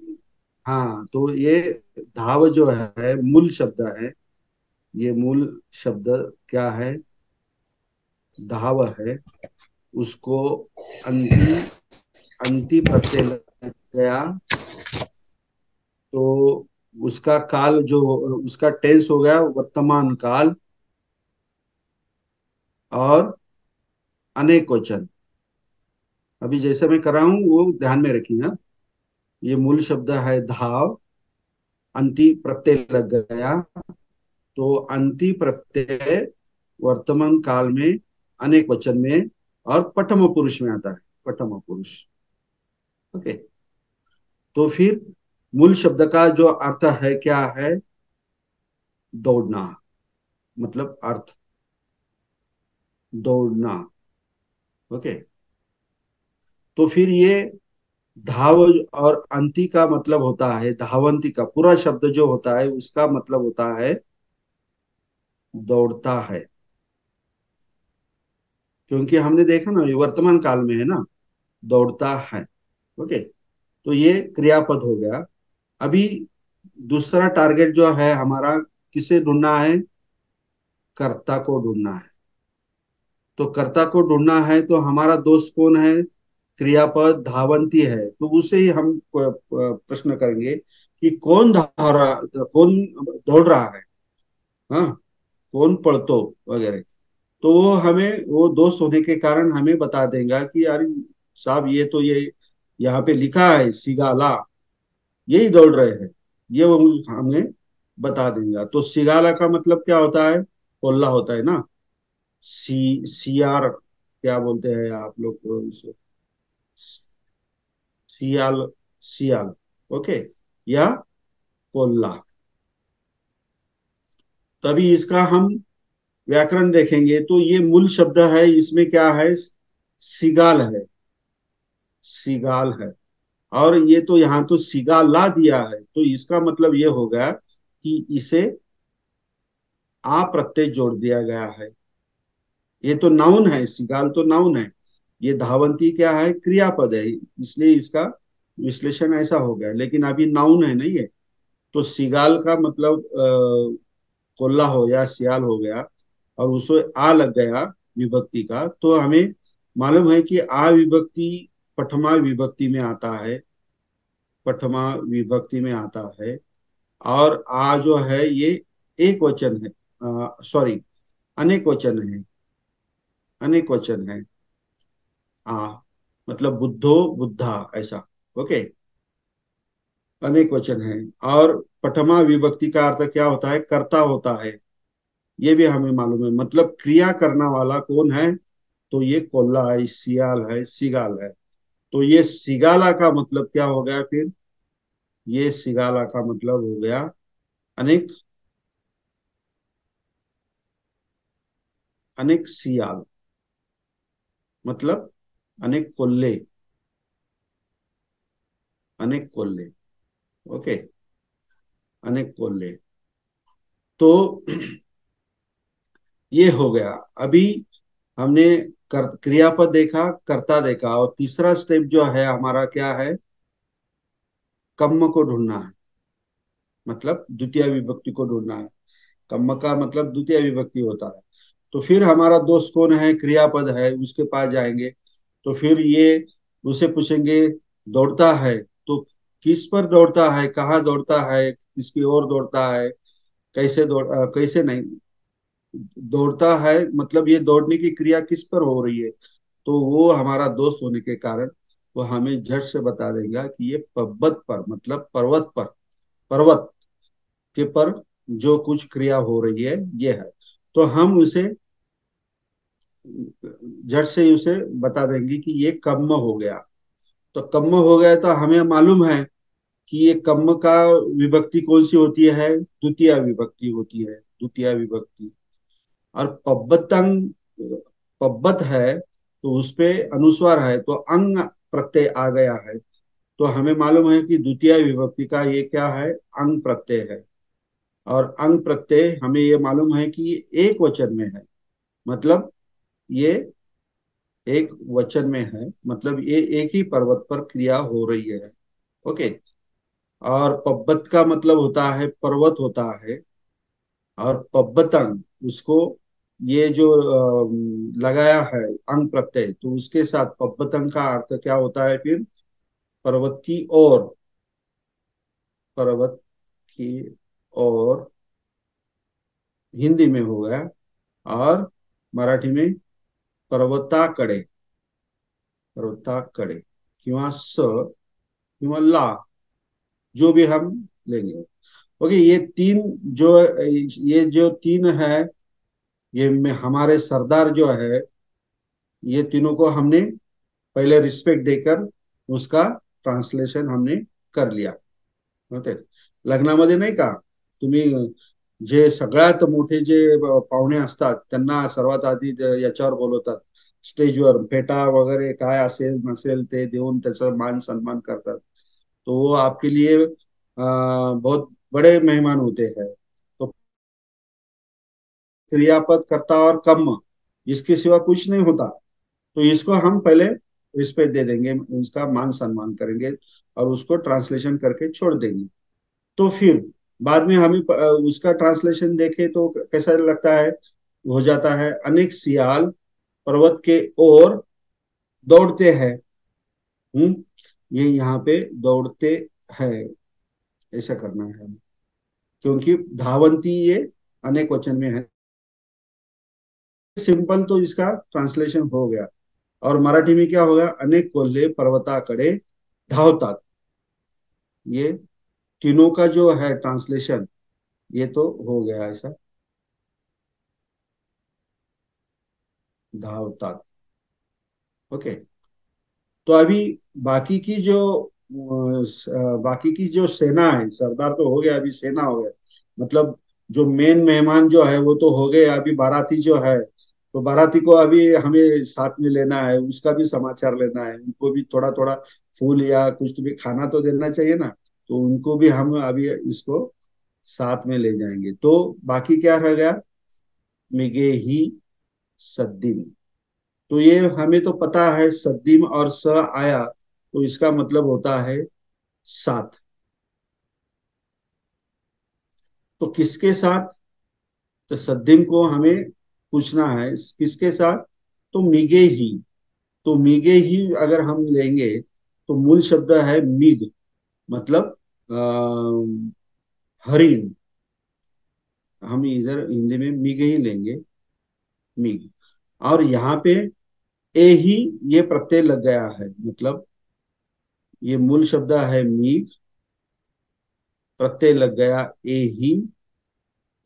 हाँ, तो ये धाव जो है मूल शब्द है. ये मूल शब्द क्या है? धाव है. उसको अंति अंति प्रत्यय लग गया तो उसका काल जो, उसका टेंस हो गया वर्तमान काल और अनेक वचन. अभी जैसे मैं कर रहा हूं वो ध्यान में रखिए. हाँ, ये मूल शब्द है धाव, अंति प्रत्यय लग गया तो अंति प्रत्यय वर्तमान काल में, अनेक वचन में और प्रथम पुरुष में आता है. प्रथम पुरुष. ओके. तो फिर मूल शब्द का जो अर्थ है क्या है? दौड़ना, मतलब अर्थ दौड़ना. ओके. तो फिर ये धाव और अंति का मतलब होता है, धावंती का पूरा शब्द जो होता है उसका मतलब होता है दौड़ता है. क्योंकि हमने देखा ना ये वर्तमान काल में है ना, दौड़ता है. ओके. तो ये क्रियापद हो गया। अभी दूसरा टारगेट जो है हमारा, किसे ढूंढना है? कर्ता को ढूंढना है। तो कर्ता को ढूंढना है तो हमारा दोस्त कौन है? क्रियापद धावंती है। तो उसे ही हम प्रश्न करेंगे कि कौन दौड़ रहा है, हाँ, कौन पढ़तो वगैरह। तो वो हमें, वो दोस्त होने के कारण हमें बता देगा कि यार साहब ये तो ये यहाँ पे लिखा है सिगाला, यही दौड़ रहे हैं, ये वो हमें बता देगा। तो सिगाला का मतलब क्या होता है? कोल्ला होता है ना। सियार क्या बोलते हैं आप लोग को इसे? सियाल, सियाल, ओके, या कोल्ला। तभी इसका हम व्याकरण देखेंगे तो ये मूल शब्द है, इसमें क्या है? सिगाल है, सिगाल है। और ये तो यहाँ तो सिगाला दिया है, तो इसका मतलब ये हो गया कि इसे आ प्रत्यय जोड़ दिया गया है। ये तो नाउन है, सिगाल तो नाउन है, ये धावंती क्या है? क्रियापद है, इसलिए इसका विश्लेषण ऐसा हो गया। लेकिन अभी नाउन है नहीं है, तो सिगाल का मतलब कोल्ला हो या सियाल हो गया, और उसमें आ लग गया विभक्ति का, तो हमें मालूम है कि आ विभक्ति प्रथमा विभक्ति में आता है, प्रथमा विभक्ति में आता है। और आ जो है ये एक वचन है, सॉरी, अनेक वचन है, अनेक वचन है। आ मतलब बुद्धो बुद्धा, ऐसा, ओके, अनेक वचन है। और प्रथमा विभक्ति का अर्थ क्या होता है? कर्ता होता है, ये भी हमें मालूम है। मतलब क्रिया करना वाला कौन है? तो ये कोल्ला है, सियाल है, सिगाल है। तो ये सिगाला का मतलब क्या हो गया फिर? ये सिगाला का मतलब हो गया अनेक, अनेक सियाल, मतलब अनेक कोल्ले, अनेक कोल्ले, ओके, अनेक कोल्ले। तो ये हो गया। अभी हमने क्रियापद देखा, कर्ता देखा, और तीसरा स्टेप जो है हमारा क्या है? कर्म को ढूंढना है, मतलब द्वितीय विभक्ति को ढूंढना है। कर्म का मतलब द्वितीय विभक्ति होता है। तो फिर हमारा दोस्त कौन है? क्रियापद है, उसके पास जाएंगे। तो फिर ये उसे पूछेंगे दौड़ता है तो किस पर दौड़ता है, कहाँ दौड़ता है, किसकी ओर दौड़ता है, कैसे नहीं दौड़ता है, मतलब ये दौड़ने की क्रिया किस पर हो रही है। तो वो हमारा दोस्त होने के कारण वो हमें झट से बता देगा कि ये पर्वत पर, मतलब पर्वत पर, पर्वत के पर जो कुछ क्रिया हो रही है ये है। तो हम उसे झट से उसे बता देंगे कि ये कम्म हो गया। तो कम्म हो गया तो हमें मालूम है कि ये कम्म का विभक्ति कौन सी होती है? द्वितीय विभक्ति होती है, द्वितीय विभक्ति। और पब्बतंग, पब्बत है तो उसपे अनुस्वार है, तो अंग प्रत्यय आ गया है। तो हमें मालूम है कि द्वितीय विभक्ति का ये क्या है? अंग प्रत्यय है। और अंग प्रत्यय हमें ये मालूम है कि ये एक वचन में है, मतलब ये एक वचन में है, मतलब ये एक ही पर्वत पर क्रिया हो रही है, ओके। और पब्बत का मतलब होता है पर्वत होता है। और पब्बतंग, उसको ये जो लगाया है अंग प्रत्यय, तो उसके साथ पब्बतंग का अर्थ क्या होता है फिर? पर्वत की ओर, पर्वत की ओर हिंदी में हो गया। और मराठी में पर्वताकडे, पर्वताकडे, किंवा स किंवा ला, जो भी हम लेंगे, ओके। ये तीन जो, ये जो तीन है, ये में हमारे सरदार जो है, ये तीनों को हमने पहले रिस्पेक्ट देकर उसका ट्रान्सलेशन हमने कर लिया, होते। लग्नामध्ये नाही का, तुम्ही जे सगळ्यात मोठे जे पाहुणे असतात त्यांना सर्वात आधी याच्यावर बोलवतात, स्टेजवर फेटा वगैरे काय असेल नसेल ते देऊन त्याचा मान सन्मान करतात। तो वो आपके लिए बहुत बड़े मेहमान होते हैं। तो क्रियापद, कर्ता और कर्म, इसके सिवा कुछ नहीं होता। तो इसको हम पहले रिस्पेक्ट दे देंगे, उसका मान सम्मान करेंगे और उसको ट्रांसलेशन करके छोड़ देंगे। तो फिर बाद में हमें उसका ट्रांसलेशन देखे तो कैसा लगता है, हो जाता है अनेक सियाल पर्वत के ओर दौड़ते हैं। ये यहाँ पे दौड़ते हैं, ऐसा करना है हमें, क्योंकि धावंती ये अनेक वचन में है। सिंपल तो इसका ट्रांसलेशन हो गया। और मराठी में क्या होगा, अनेक कोल्हे पर्वताकडे धावतात। ये तीनों का जो है ट्रांसलेशन ये तो हो गया ऐसा, धावतात। ओके। तो अभी बाकी की जो बाकी की जो सेना है, सरदार तो हो गया, अभी सेना हो गया। मतलब जो मेन मेहमान जो है वो तो हो गए, अभी बाराती जो है, तो बाराती को अभी हमें साथ में लेना है, उसका भी समाचार लेना है, उनको भी थोड़ा थोड़ा फूल या कुछ तो भी खाना तो देना चाहिए ना। तो उनको भी हम अभी इसको साथ में ले जाएंगे। तो बाकी क्या रह गया, मिगे ही सद्दिम। तो ये हमें तो पता है सद्दिम और स आया तो इसका मतलब होता है साथ। तो किसके साथ, तो सद्दिम को हमें पूछना है किसके साथ, तो मिगे ही। तो मिगे ही अगर हम लेंगे तो मूल शब्द है मिग, मतलब हरिण। हम इधर हिंदी में मिग ही लेंगे, मिग। और यहाँ पे ए ही ये प्रत्यय लग गया है, मतलब ये मूल शब्द है मीघ, प्रत्यय लग गया ए ही।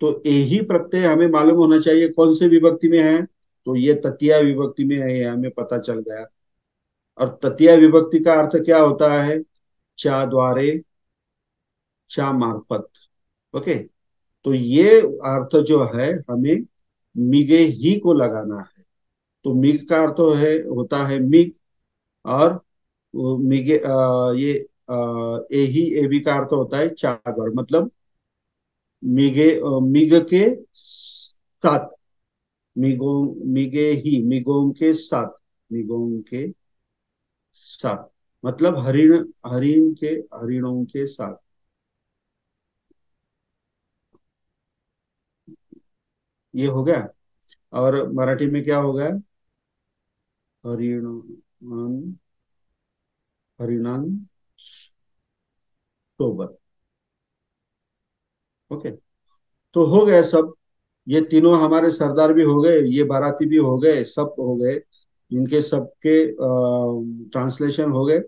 तो ए ही प्रत्यय हमें मालूम होना चाहिए कौन से विभक्ति में है, तो ये तृतीया विभक्ति में है, ये हमें पता चल गया। और तृतीया विभक्ति का अर्थ क्या होता है, चा द्वारे, चा मार्फत। ओके। तो ये अर्थ जो है हमें मिगे ही को लगाना है। तो मिग का अर्थ है होता है मिग, और मिगे ये ए ही ए भी का अर्थ होता है चादर, मतलब मिगे मिग के साथ, मिगो, मिगे ही मिगों के साथ, मिगों के साथ, मतलब हरिण, हरिण के, हरिणों के साथ। ये हो गया। और मराठी में क्या हो गया, हरिण, हरिणान सोबत। ओके। तो हो गया सब, ये तीनों हमारे सरदार भी हो गए, ये बाराती भी हो गए, सब हो गए, इनके सबके ट्रांसलेशन हो गए।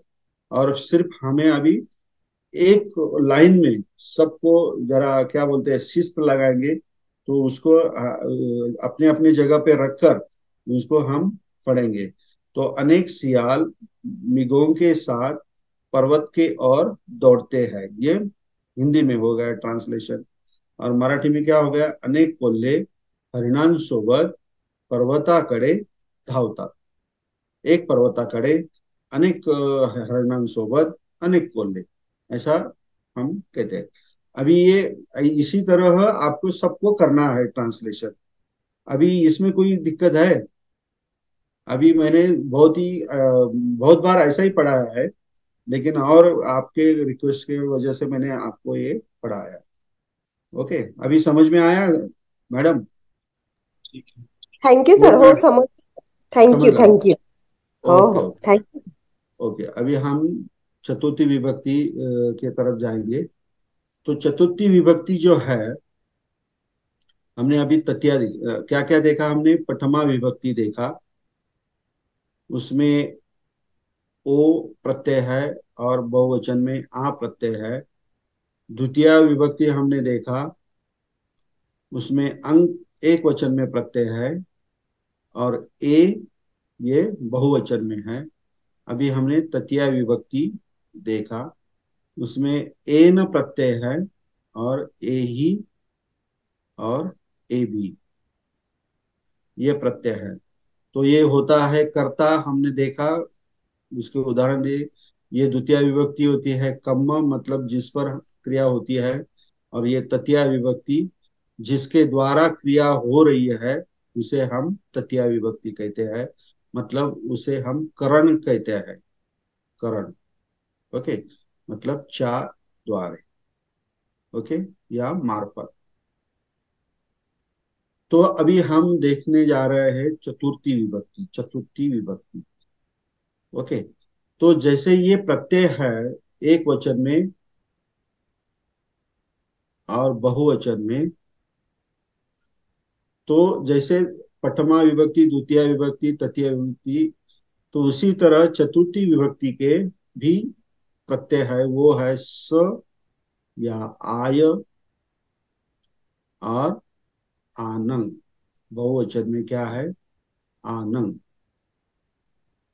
और सिर्फ हमें अभी एक लाइन में सबको जरा क्या बोलते हैं शिस्त लगाएंगे, तो उसको अपने अपने जगह पे रखकर उसको हम पढ़ेंगे। तो अनेक सियाल मिगों के साथ पर्वत के ओर दौड़ते हैं, ये हिंदी में हो गया ट्रांसलेशन। और मराठी में क्या हो गया, अनेक कोल्हे हरिणांसोबत पर्वताकडे धावतात। एक पर्वताकडे अनेक हरिणांसोबत अनेक कोल्हे, ऐसा हम कहते हैं। अभी ये इसी तरह आपको सबको करना है ट्रांसलेशन। अभी इसमें कोई दिक्कत है, अभी मैंने बहुत बार ऐसा ही पढ़ाया है, लेकिन और आपके रिक्वेस्ट की वजह से मैंने आपको ये पढ़ाया। ओके, अभी समझ में आया मैडम? ठीक है। थैंक यू सर, गुड हो मैम, समझ, थैंक समझ यू, गया। Thank you. हो ओके हो, ओके थैंक यू। ओके। अभी हम चतुर्थी विभक्ति के तरफ जाएंगे। तो चतुर्थी विभक्ति जो है, हमने अभी तृतीया क्या क्या देखा, हमने प्रथमा विभक्ति देखा, उसमें ओ प्रत्यय है और बहुवचन में आ प्रत्यय है। द्वितीय विभक्ति हमने देखा, उसमें अंक एक वचन में प्रत्यय है और ए ये बहुवचन में है। अभी हमने तृतीय विभक्ति देखा, उसमें एन प्रत्यय है और ए ही और ए भी ये प्रत्यय है। तो ये होता है कर्ता, हमने देखा, उसके उदाहरण दिए। ये द्वितीय विभक्ति होती है कम्म, मतलब जिस पर क्रिया होती है। और ये तृतीय विभक्ति जिसके द्वारा क्रिया हो रही है उसे हम तृतीय विभक्ति कहते हैं। मतलब उसे हम करण कहते हैं, करण। ओके, मतलब चा द्वारे, ओके, या मार्फत। तो अभी हम देखने जा रहे हैं चतुर्थी विभक्ति, चतुर्थी विभक्ति। ओके, तो जैसे ये प्रत्यय है एक वचन में और बहुवचन में, तो जैसे प्रथमा विभक्ति, द्वितीय विभक्ति, तृतीय विभक्ति, तो उसी तरह चतुर्थी विभक्ति के भी प्रत्यय है, वो है स या आय और आनंग। बहुवचन में क्या है? आनंग।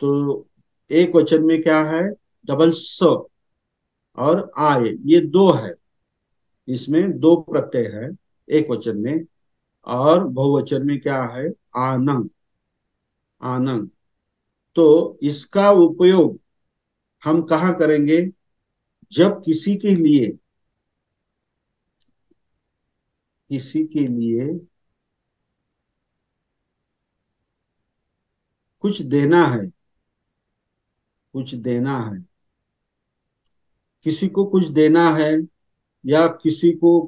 तो एक वचन में क्या है? डबल स और आय, ये दो है, इसमें दो प्रत्यय है एक वचन में। और बहुवचन में क्या है? आनंग, आनंग। तो इसका उपयोग हम कहाँ करेंगे? जब किसी के लिए, किसी के लिए कुछ देना है, कुछ देना है, किसी को कुछ देना है, या किसी को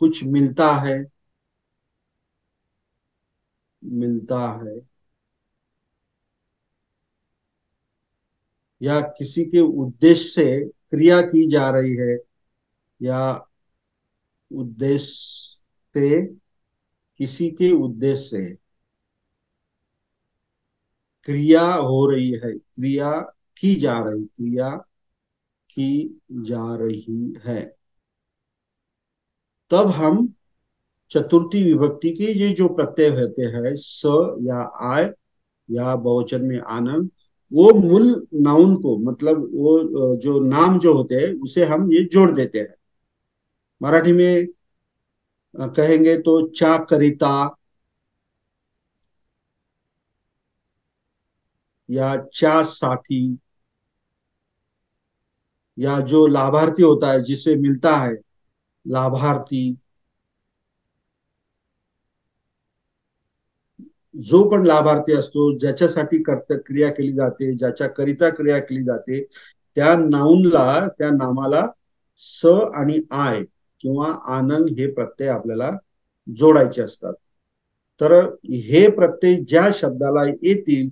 कुछ मिलता है, मिलता है, या किसी के उद्देश्य से क्रिया की जा रही है, या उद्देश्य से, किसी के उद्देश्य से क्रिया हो रही है, क्रिया की जा रही, क्रिया की जा रही है, तब हम चतुर्थी विभक्ति के ये जो प्रत्यय होते हैं स या आय या बहुवचन में आनंद, वो मूल नाउन को, मतलब वो जो नाम जो होते हैं उसे हम ये जोड़ देते हैं। मराठी में कहेंगे तो चा करिता, या चा साठी, या जो लाभार्थी होता है जिसे मिलता है, लाभार्थी। जो पण लाभार्थी असतो, ज्याच्यासाठी क्रिया केली जाते, ज्याच्या करिता क्रिया केली जाते, त्या नाउनला, त्या नामाला स आणि आय किंवा आनंद हे प्रत्यय आपल्याला जोडायचे असतात। तर हे प्रत्यय ज्या शब्दाला येतील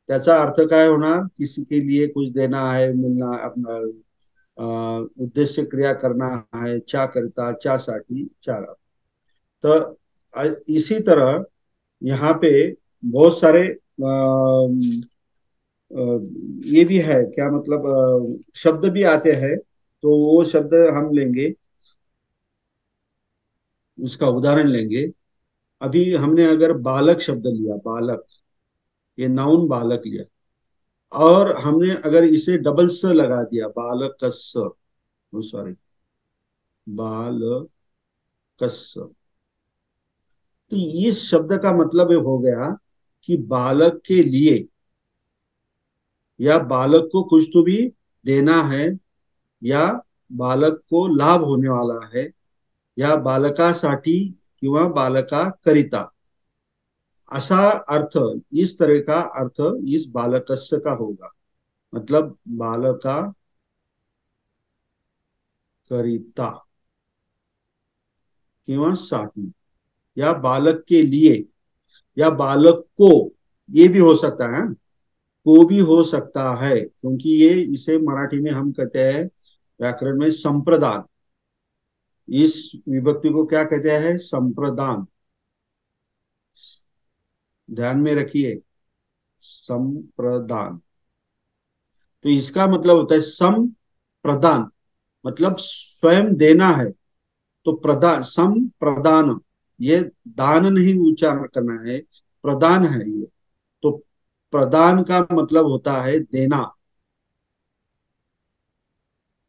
त्याचा अर्थ काय होणार? किसी के लिए कुछ देना है, मिलना, अपना उद्देश्य क्रिया करना है, चा करता, चा साठी, चारा। तो इसी तरह यहाँ पे बहुत सारे ये भी है, क्या मतलब, शब्द भी आते हैं। तो वो शब्द हम लेंगे, उसका उदाहरण लेंगे। अभी हमने अगर बालक शब्द लिया, बालक, ये नाउन बालक लिया, और हमने अगर इसे डबल स लगा दिया, बालकस्य, सॉरी, बालकस्य, तो इस शब्द का मतलब हो गया कि बालक के लिए, या बालक को कुछ तो भी देना है, या बालक को लाभ होने वाला है, या बालकासाठी किंवा बालकाकरिता, असा अर्थ, इस तरह का अर्थ इस बालकस्य का होगा। मतलब बालका करिता किंवा साठी, या बालक के लिए, या बालक को, ये भी हो सकता है, को भी हो सकता है, क्योंकि ये, इसे मराठी में हम कहते हैं व्याकरण में संप्रदान। इस विभक्ति को क्या कहते हैं? संप्रदान। ध्यान में रखिए, संप्रदान। तो इसका मतलब होता है सम प्रदान, मतलब स्वयं देना है। तो प्रदान, सम प्रदान, ये दान नहीं उच्चारण करना है, प्रदान है ये। तो प्रदान का मतलब होता है देना।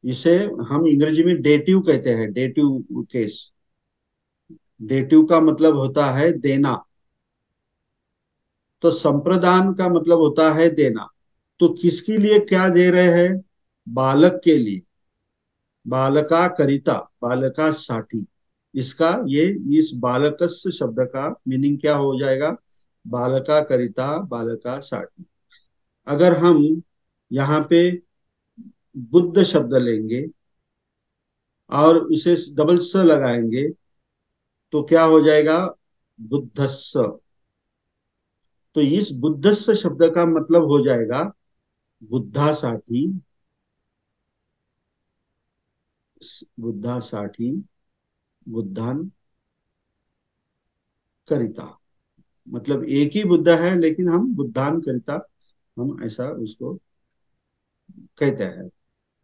इसे हम अंग्रेजी में डेटिव कहते हैं, डेटिव केस। डेटिव का मतलब होता है देना। तो संप्रदान का मतलब होता है देना। तो किसके लिए क्या दे रहे हैं? बालक के लिए, बालका करिता, बालकासाठी। इसका ये, इस बालकस्य शब्द का मीनिंग क्या हो जाएगा? बालकाकरिता, बालकासाठी। अगर हम यहाँ पे बुद्ध शब्द लेंगे और उसे डबल स लगाएंगे तो क्या हो जाएगा? बुद्धस्स। तो इस बुद्धस्स शब्द का मतलब हो जाएगा बुद्धासाठी, बुद्धासाठी, बुद्धान करिता। मतलब एक ही बुद्ध है लेकिन हम बुद्धान करिता, हम ऐसा उसको कहते हैं।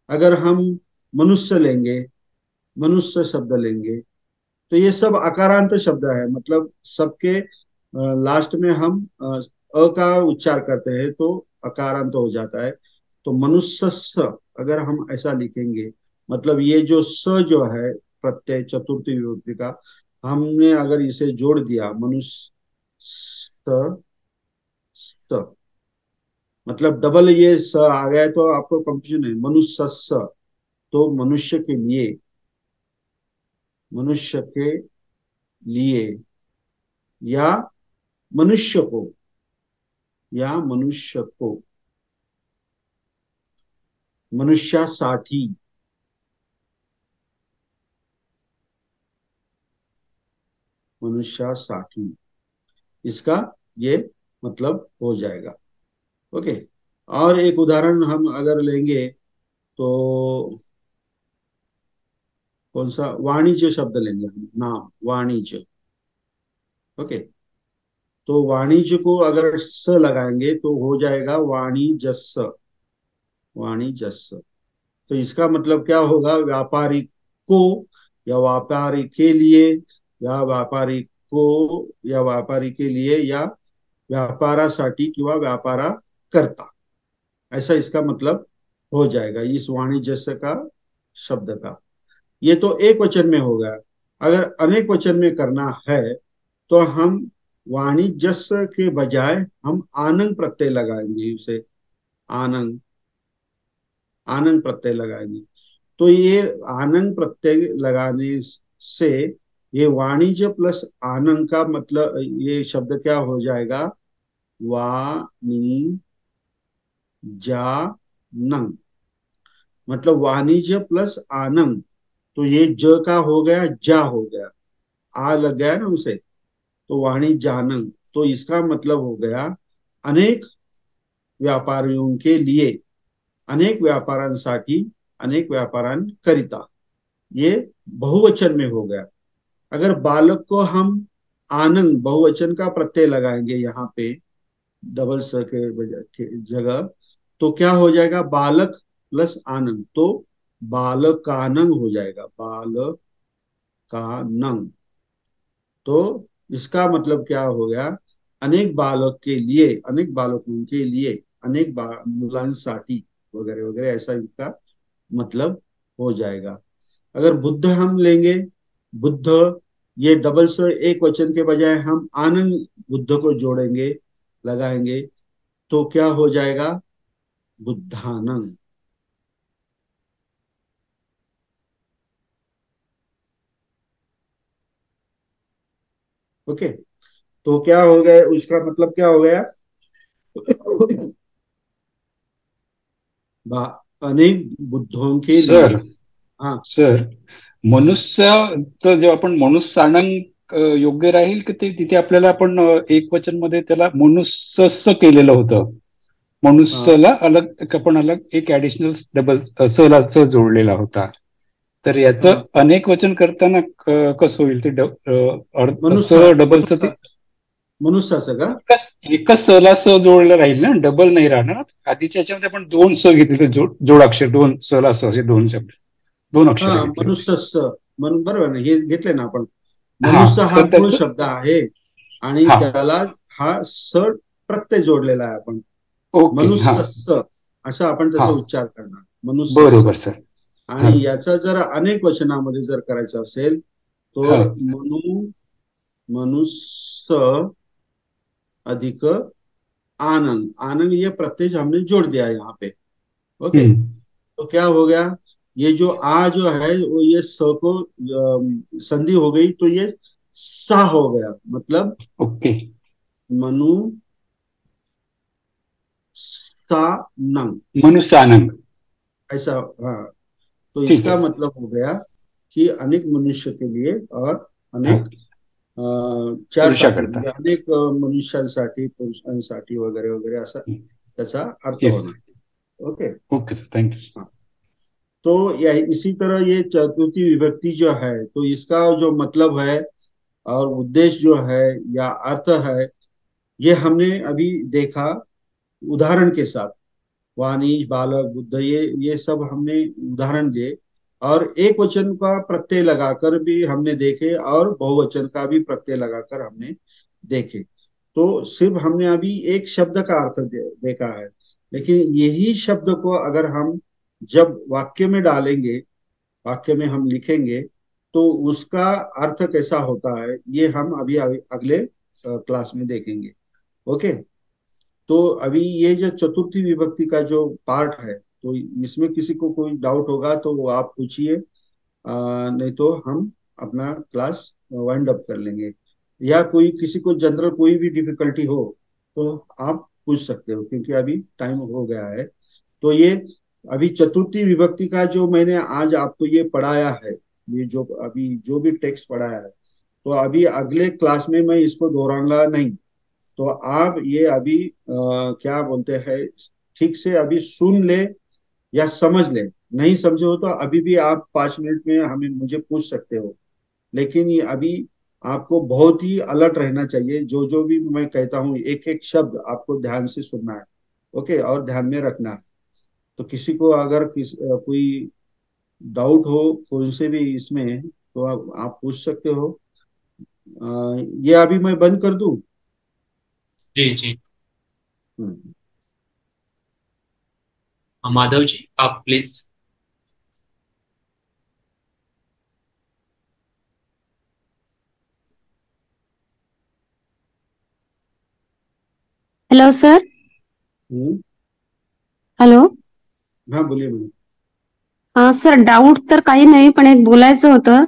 अगर हम मनुष्य लेंगे, मनुष्य शब्द लेंगे, तो ये सब अकारांत शब्द है। मतलब सबके लास्ट में हम का उच्चार करते हैं तो अकारांत हो जाता है। तो मनुष्य स अगर हम ऐसा लिखेंगे, मतलब ये जो स जो है प्रत्यय चतुर्थी विभक्ति का, हमने अगर इसे जोड़ दिया मनुष्य स, मतलब डबल ये स आ गया तो आपको कंफ्यूजन है। मनुष्य स तो मनुष्य के लिए, मनुष्य के लिए, या मनुष्य को, या मनुष्य को, मनुष्यासाठी, मनुष्यासाठी, इसका ये मतलब हो जाएगा। ओके। और एक उदाहरण हम अगर लेंगे तो कौन सा? वाणिज्य शब्द लेंगे हम, नाम वाणिज्य। ओके। तो वाणिज्य को अगर स लगाएंगे तो हो जाएगा वाणिजस्य, वाणिजस्य। तो इसका मतलब क्या होगा? व्यापारी को, या व्यापारी के लिए, या व्यापारी को, या व्यापारी के लिए, या व्यापारासाठी किंवा व्यापारा करता, ऐसा इसका मतलब हो जाएगा इस वाणिज्य का शब्द का। ये तो एक वचन में हो गया। अगर अनेक वचन में करना है तो हम वाणिज्यस्य के बजाय हम आनंग प्रत्यय लगाएंगे, उसे आनंग, आनंद प्रत्यय लगाएंगे। तो ये आनंद प्रत्यय लगाने से ये वाणिज्य प्लस आनंद का मतलब ये शब्द क्या हो जाएगा? वाणिजानंग। मतलब वाणिज्य प्लस आनंद, तो ये ज का हो गया, जा हो गया, आ लग गया ना उसे, तो वाणिजानंग। तो इसका मतलब हो गया अनेक व्यापारियों के लिए, अनेक व्यापारांसाठी, अनेक व्यापारांकरिता, ये बहुवचन में हो गया। अगर बालक को हम आनंद बहुवचन का प्रत्यय लगाएंगे यहाँ पे डबल स के जगह, तो क्या हो जाएगा? बालक प्लस आनंद, तो बालकानंग हो जाएगा, बालकानंग। तो इसका मतलब क्या हो गया? अनेक बालक के लिए, अनेक बालकों के लिए, अनेक मुलांसाठी वगैरह वगैरह, ऐसा इसका मतलब हो जाएगा। अगर बुद्ध हम लेंगे, बुद्ध, ये डबल से एक वचन के बजाय हम आनंद बुद्ध को जोड़ेंगे, लगाएंगे, तो क्या हो जाएगा? बुद्धानंद। ओके। तो क्या हो गया? उसका मतलब क्या हो गया? अनेक बुद्धों के लिए। सर, हाँ, सर, मनुष्याचं जेव्हा आपण मनुष्यानंग योग्य राहील की ते तिथे आपल्याला आपण एक वचन मध्ये त्याला मनुष्यस्स केलेलं होतं. हाँ, मनुष्यला अलग आपण अलग एक ऍडिशनल डबल सला स जोडलेला होता. तर याचं हाँ, अनेक वचन करताना कसं होईल ते मनुष्य, स डबल स ते मनुष्याचं का? एकच सला स जोडलं राहील ना, डबल नाही राहणार. आधीच्या याच्यामध्ये आपण दोन स घेतले, जोडाक्षर, दोन सला स असे दोन शब्द, दोन अक्षरे हा, घेतली होती. मनुष्यस्स, बरोबर ना, हे घेतले ना आपण. हा, मनुष्य हा तर मूळ त्याच शब्द आहे आणि हा, त्याला हा स प्रत्यय जोडलेला आहे. आपण ओके, हा, मनुष्यस्स असं आपण हा, त्याचा उच्चार करणार, मनुष्यस्स. बरोबर सर. हा, आणि याचा जर अनेक वचनामध्ये जर करायचं असेल हा, तो मनुष्य अधिक आनंद, आनंद ये प्रत्यय हमने जोड़ दिया है यहाँ पे। ओके। हम्म, तो क्या हो गया? ये जो आ जो है वो ये स को संधि हो गई तो ये सा हो गया। मतलब ओके, मनुष्यानंग ऐसा, हाँ। तो ठीक है इसका मतलब हो गया कि अनेक मनुष्य के लिए और हा, अनेक च्यासाठी, पुरुषाकरता म्हणजे अनेक मनुष्यांसाठी, पुरुषांसाठी वगैरे वगैरे असा त्याचा अर्थ येस होणार. Okay. Okay sir thank you. तो इसी तरह ये चतुर्थी विभक्ति जो है, तो इसका जो मतलब है और उद्देश्य जो है या अर्थ है, ये हमने अभी देखा उदाहरण के साथ. वाणिज, बालक, बुद्ध, ये सब हमने उदाहरण दिए, और एक वचन का प्रत्यय लगाकर भी हमने देखे और बहुवचन का भी प्रत्यय लगाकर हमने देखे. तो सिर्फ हमने अभी एक शब्द का अर्थ देखा है, लेकिन यही शब्द को अगर हम जब वाक्य में डालेंगे, वाक्य में हम लिखेंगे, तो उसका अर्थ कैसा होता है ये हम अभी अगले क्लास में देखेंगे. ओके. तो अभी ये जो चतुर्थी विभक्ति का जो पार्ट है, तो इसमें किसी को कोई डाउट होगा तो वो आप पूछिए, नहीं तो हम अपना क्लास वाइंड अप कर लेंगे. या कोई किसी को जनरल कोई भी डिफिकल्टी हो तो आप पूछ सकते हो, क्योंकि अभी टाइम हो गया है. तो ये अभी चतुर्थी विभक्ति का जो मैंने आज आपको ये पढ़ाया है, ये जो अभी जो भी टेक्स्ट पढ़ाया है, तो अभी अगले क्लास में मैं इसको दोहराऊंगा नहीं. तो आप ये अभी क्या बोलते हैं, ठीक से अभी सुन ले या समझ ले. नहीं समझे हो तो अभी भी आप 5 मिनट में हमें मुझे पूछ सकते हो, लेकिन ये अभी आपको बहुत ही अलर्ट रहना चाहिए. जो जो भी मैं कहता हूँ एक एक शब्द आपको ध्यान से सुनना है. ओके. और ध्यान में रखना है. तो किसी को अगर कोई डाउट हो कोई से भी इसमें, तो आप पूछ सकते हो. ये अभी मैं बंद कर दूं? जी जी. हम्म. माधव जी आप प्लीज. Hello sir. हॅलो. हाँ बोलिए मैम. सर डाऊट तर काही नाही, पण एक बोलायचं होतं.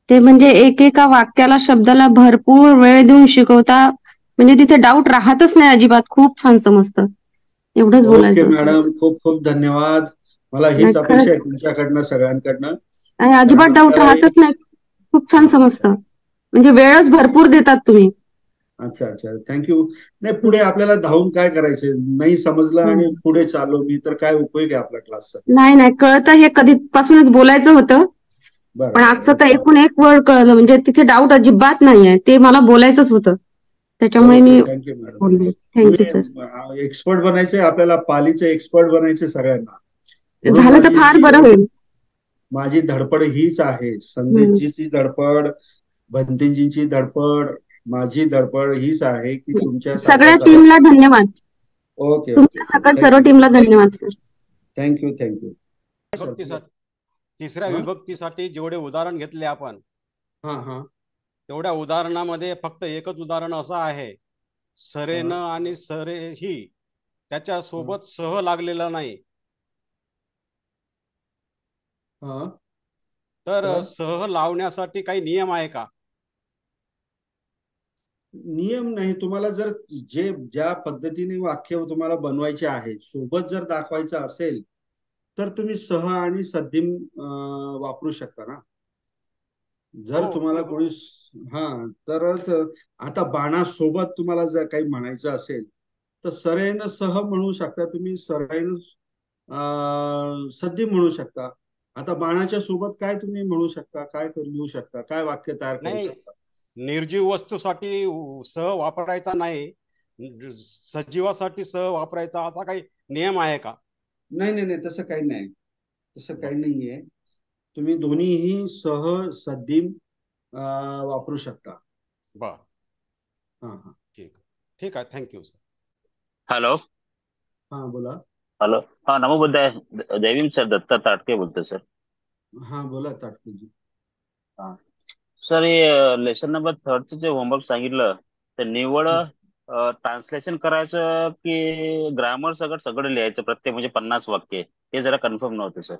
ते म्हणजे एकेका वाक्याला शब्दाला भरपूर वेळ देऊन शिकवता, म्हणजे तिथे डाऊट राहतच नाही अजिबात. खूप छान समजतं. एवढंच ओके बोलायचं होतं. मॅडम, खूप खूप धन्यवाद. मला नाही, हीच अपेक्षा आहे खरंच तुमच्याकडनं, सगळ्यांकडनं. आणि कारण अजिबात डाऊट आपल्याला राहतच नाही. खूप छान समजतं. म्हणजे वेळच भरपूर देतात तुम्ही. अच्छा अच्छा, थँक्यू. नाही, पुढे आपल्याला धावून काय करायचंय, नाही समजलं आणि पुढे चाललो मी तर काय उपयोग आहे आपल्या क्लासचा. नाही नाही, कळतं. हे कधीपासूनच बोलायचं होतं, पण बरं आजचं तर बरं. एकूण एक वर्ड कळलं. म्हणजे तिथे डाऊट अजिबात नाहीये. ते मला बोलायचंच होतं, त्याच्यामुळे ओके, मी थँक्यू मॅडम. बोलले. Thank you sir. तुम्ही एक्सपर्ट बनायचंय, आपल्याला पालीचे एक्सपर्ट बनायचे सगळ्यांना. म्हणून झालं तर फार बरं होईल. माझी धडपड हीच आहे. संदीपजीची धडपड, बंटीजींची धडपड, माझी धडपड हीच आहे की तुमच्या सगळ्या सारखा. टीमला धन्यवाद. ओके तुमच्या ओके, सकट सर्व टीमला धन्यवाद सर. Thank you thank you. तिसऱ्या विभक्तीसाठी जेवढे उदाहरण घेतले आपण, तेवढ्या उदाहरणामध्ये फक्त एकच उदाहरण असं आहे, सरेन आणि सरे ही त्याच्या सोबत सह लागलेला नाही. तर सह लावण्यासाठी काही नियम आहे का? नियम नाही. तुम्हाला जर ज्या पद्धतीने वाक्य तुम्हाला बनवायचे आहे, सोबत जर दाखवायचं असेल, तर तुम्ही सह आणि सद्दिम वापरू शकता ना. जर तुम्हाला कोणी तर आता बाणासोबत तुम्हाला जर काही म्हणायचं असेल तर सरेन सह म्हणू शकता तुम्ही, सरेन सद्दिम म्हणू शकता. आता बाणाच्या सोबत काय तुम्ही म्हणू शकता, काय लिहू शकता, काय वाक्य तयार करू शकता. निर्जीव वस्तूसाठी सह वापरायचा नाही, सजीवासाठी सह वापरायचा, असा काही नियम आहे का? नाही नाही नाही, तसं काही नाही. तसं काही नाहीये. तुम्ही दोन्हीही सह सद्दिम वापरू शकता. बर. ठीक ठीक आहे, थँक्यू सर. हॅलो. बोला. हॅलो. नमो बुद्धाय. जयभीम सर, दत्ता ताटके बोलतोय सर. बोला ताटके जी. सर, हे लेसन नंबर 3 जे होमवर्क सांगितलं ते निवड ट्रान्सलेशन करायचं की ग्रामर सगळं लिहायचं प्रत्येक, म्हणजे 50 वाक्य, हे जरा कन्फर्म नव्हतं sir.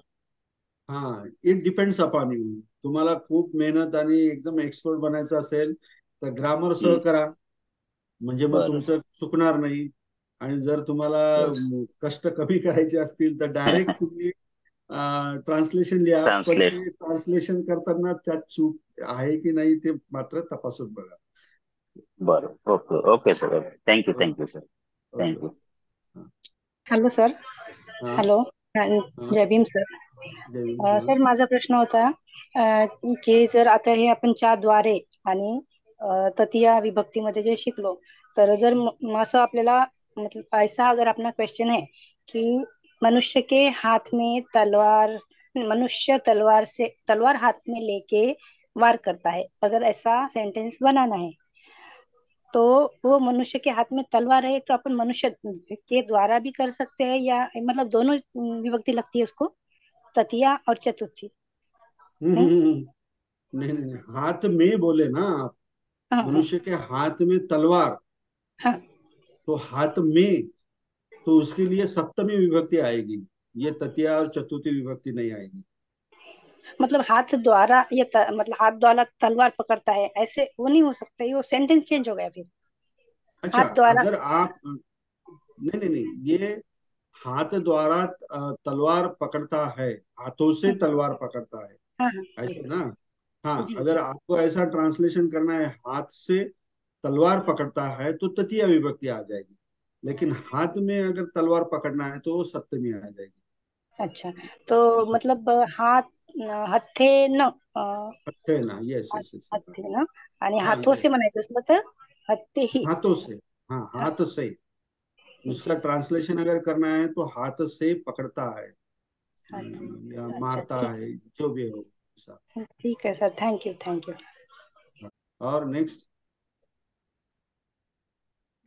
It depends upon you. तुम्हाला खूप मेहनत आणि एकदम एक्सपर्ट बनायचं असेल तर ग्रामर सह करा. म्हणजे मग बरं तुमचं चुकणार नाही. आणि जर तुम्हाला येस कष्ट कमी करायचे असतील तर डायरेक्ट तुम्ही ट्रान्सलेशन लिहा, पण ट्रान्सलेट. ते ट्रान्सलेशन करताना त्यात चूक आहे की नाही ते मात्र तपासून बघा. बरं, okay okay sir, thank you okay thank you sir, okay. Thank you. Hello sir. हा हॅलो. हा जय भीम सर. जय हा सर माझा प्रश्न होता की जर आता हे आपण च्या द्वारे आणि तृतीया विभक्तीमध्ये जे शिकलो, तर जर असं आपल्याला मतलब ऐसा अगर अपना क्वेश्चन है कि मनुष्य के हाथ में तलवार, मनुष्य तलवार हाथ में लेके वार करता है, अगर ऐसा सेंटेंस बनाना है तो वो मनुष्य के हाथ में तलवार है तो अपन मनुष्य के द्वारा भी कर सकते हैं, या मतलब दोनों विभक्ति लगती है उसको, तृतीया और चतुर्थी? नहीं। नहीं नहीं नहीं, हाथ में बोले ना आप, हाँ हाँ मनुष्य के हाथ में तलवार, हाँ। तो हाथ में, तो उसके लिए सप्तमी विभक्ति आएगी, ये तृतीया और चतुर्थी विभक्ति नहीं आएगी। मतलब हाथ द्वारा या मतलब हाथ द्वारा तलवार पकड़ता है, ऐसे वो नहीं हो सकता, ये वो सेंटेंस चेंज हो गया फिर। अच्छा, हाथ द्वारा। अगर आप, नहीं नहीं नहीं, ये हाथ द्वारा तलवार पकड़ता है, हाथों से तलवार पकड़ता है, हाँ हाँ जी ऐसे ना। हाँ, जी अगर जी। आपको ऐसा ट्रांसलेशन करना है, हाथ से तलवार पकड़ता है, तो तृतीया विभक्ति आ जाएगी। लेकिन हाथ में अगर तलवार पकड़ना है तो वो सप्तमी आ जाएगी। अच्छा, तो मतलब हाथ हत्थे न हत्थे ना, यस यस यस, हत्थे न आणि हाँ हाथों ये से म्हणायचं असलं तर हत्ते ही। हाथों से, हाँ हाँ हाथ से, उसका जी। ट्रांसलेशन अगर करना है तो हाथ से पकड़ता है, हाथ से। या अच्छा मारता ठीक। है, जो भी हो ऐसा। ठीक है sir, thank you thank you. और नेक्स्ट।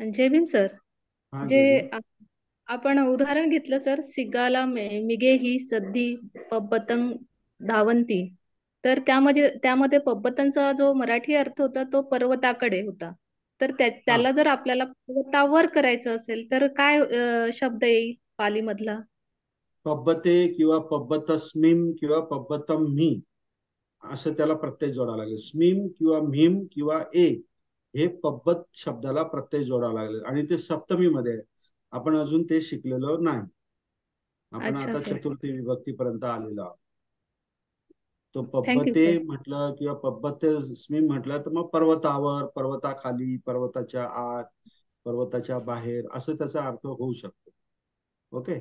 जय भीम सर. हाँ जे जय भीम. आपण उदाहरण घेतलं सर, सिगाला मिगे ही सद्दी पब्बतंग धावंती, तर त्यामध्ये पब्बतनचा जो मराठी अर्थ होता तो पर्वताकडे होता. तर हाँ, त्याला जर आपल्याला पर्वतावर करायचं असेल तर काय शब्द येईल पालीमधला? पब्बते किंवा पब्बतस्मिम किंवा पब्बतम्ही, असं त्याला प्रत्यय जोडावा लागेल. स्मिम किंवा म्हीम किंवा ए, हे पब्बत शब्दाला प्रत्यय जोडावा लागेल, आणि ते सप्तमी मध्ये आहे. आपण अजून ते शिकलेलो नाही, आपण अच्छा आता सर. चतुर्थी विभक्ती पर्यंत आलेलो आहोत. तो थँक्यू पब्बते सर. म्हटलं किंवा पब्बते स्मिम म्हटलं तर मग पर्वतावर, पर्वताखाली, पर्वताच्या आत, पर्वताच्या बाहेर, असं त्याचा अर्थ होऊ शकतो. ओके.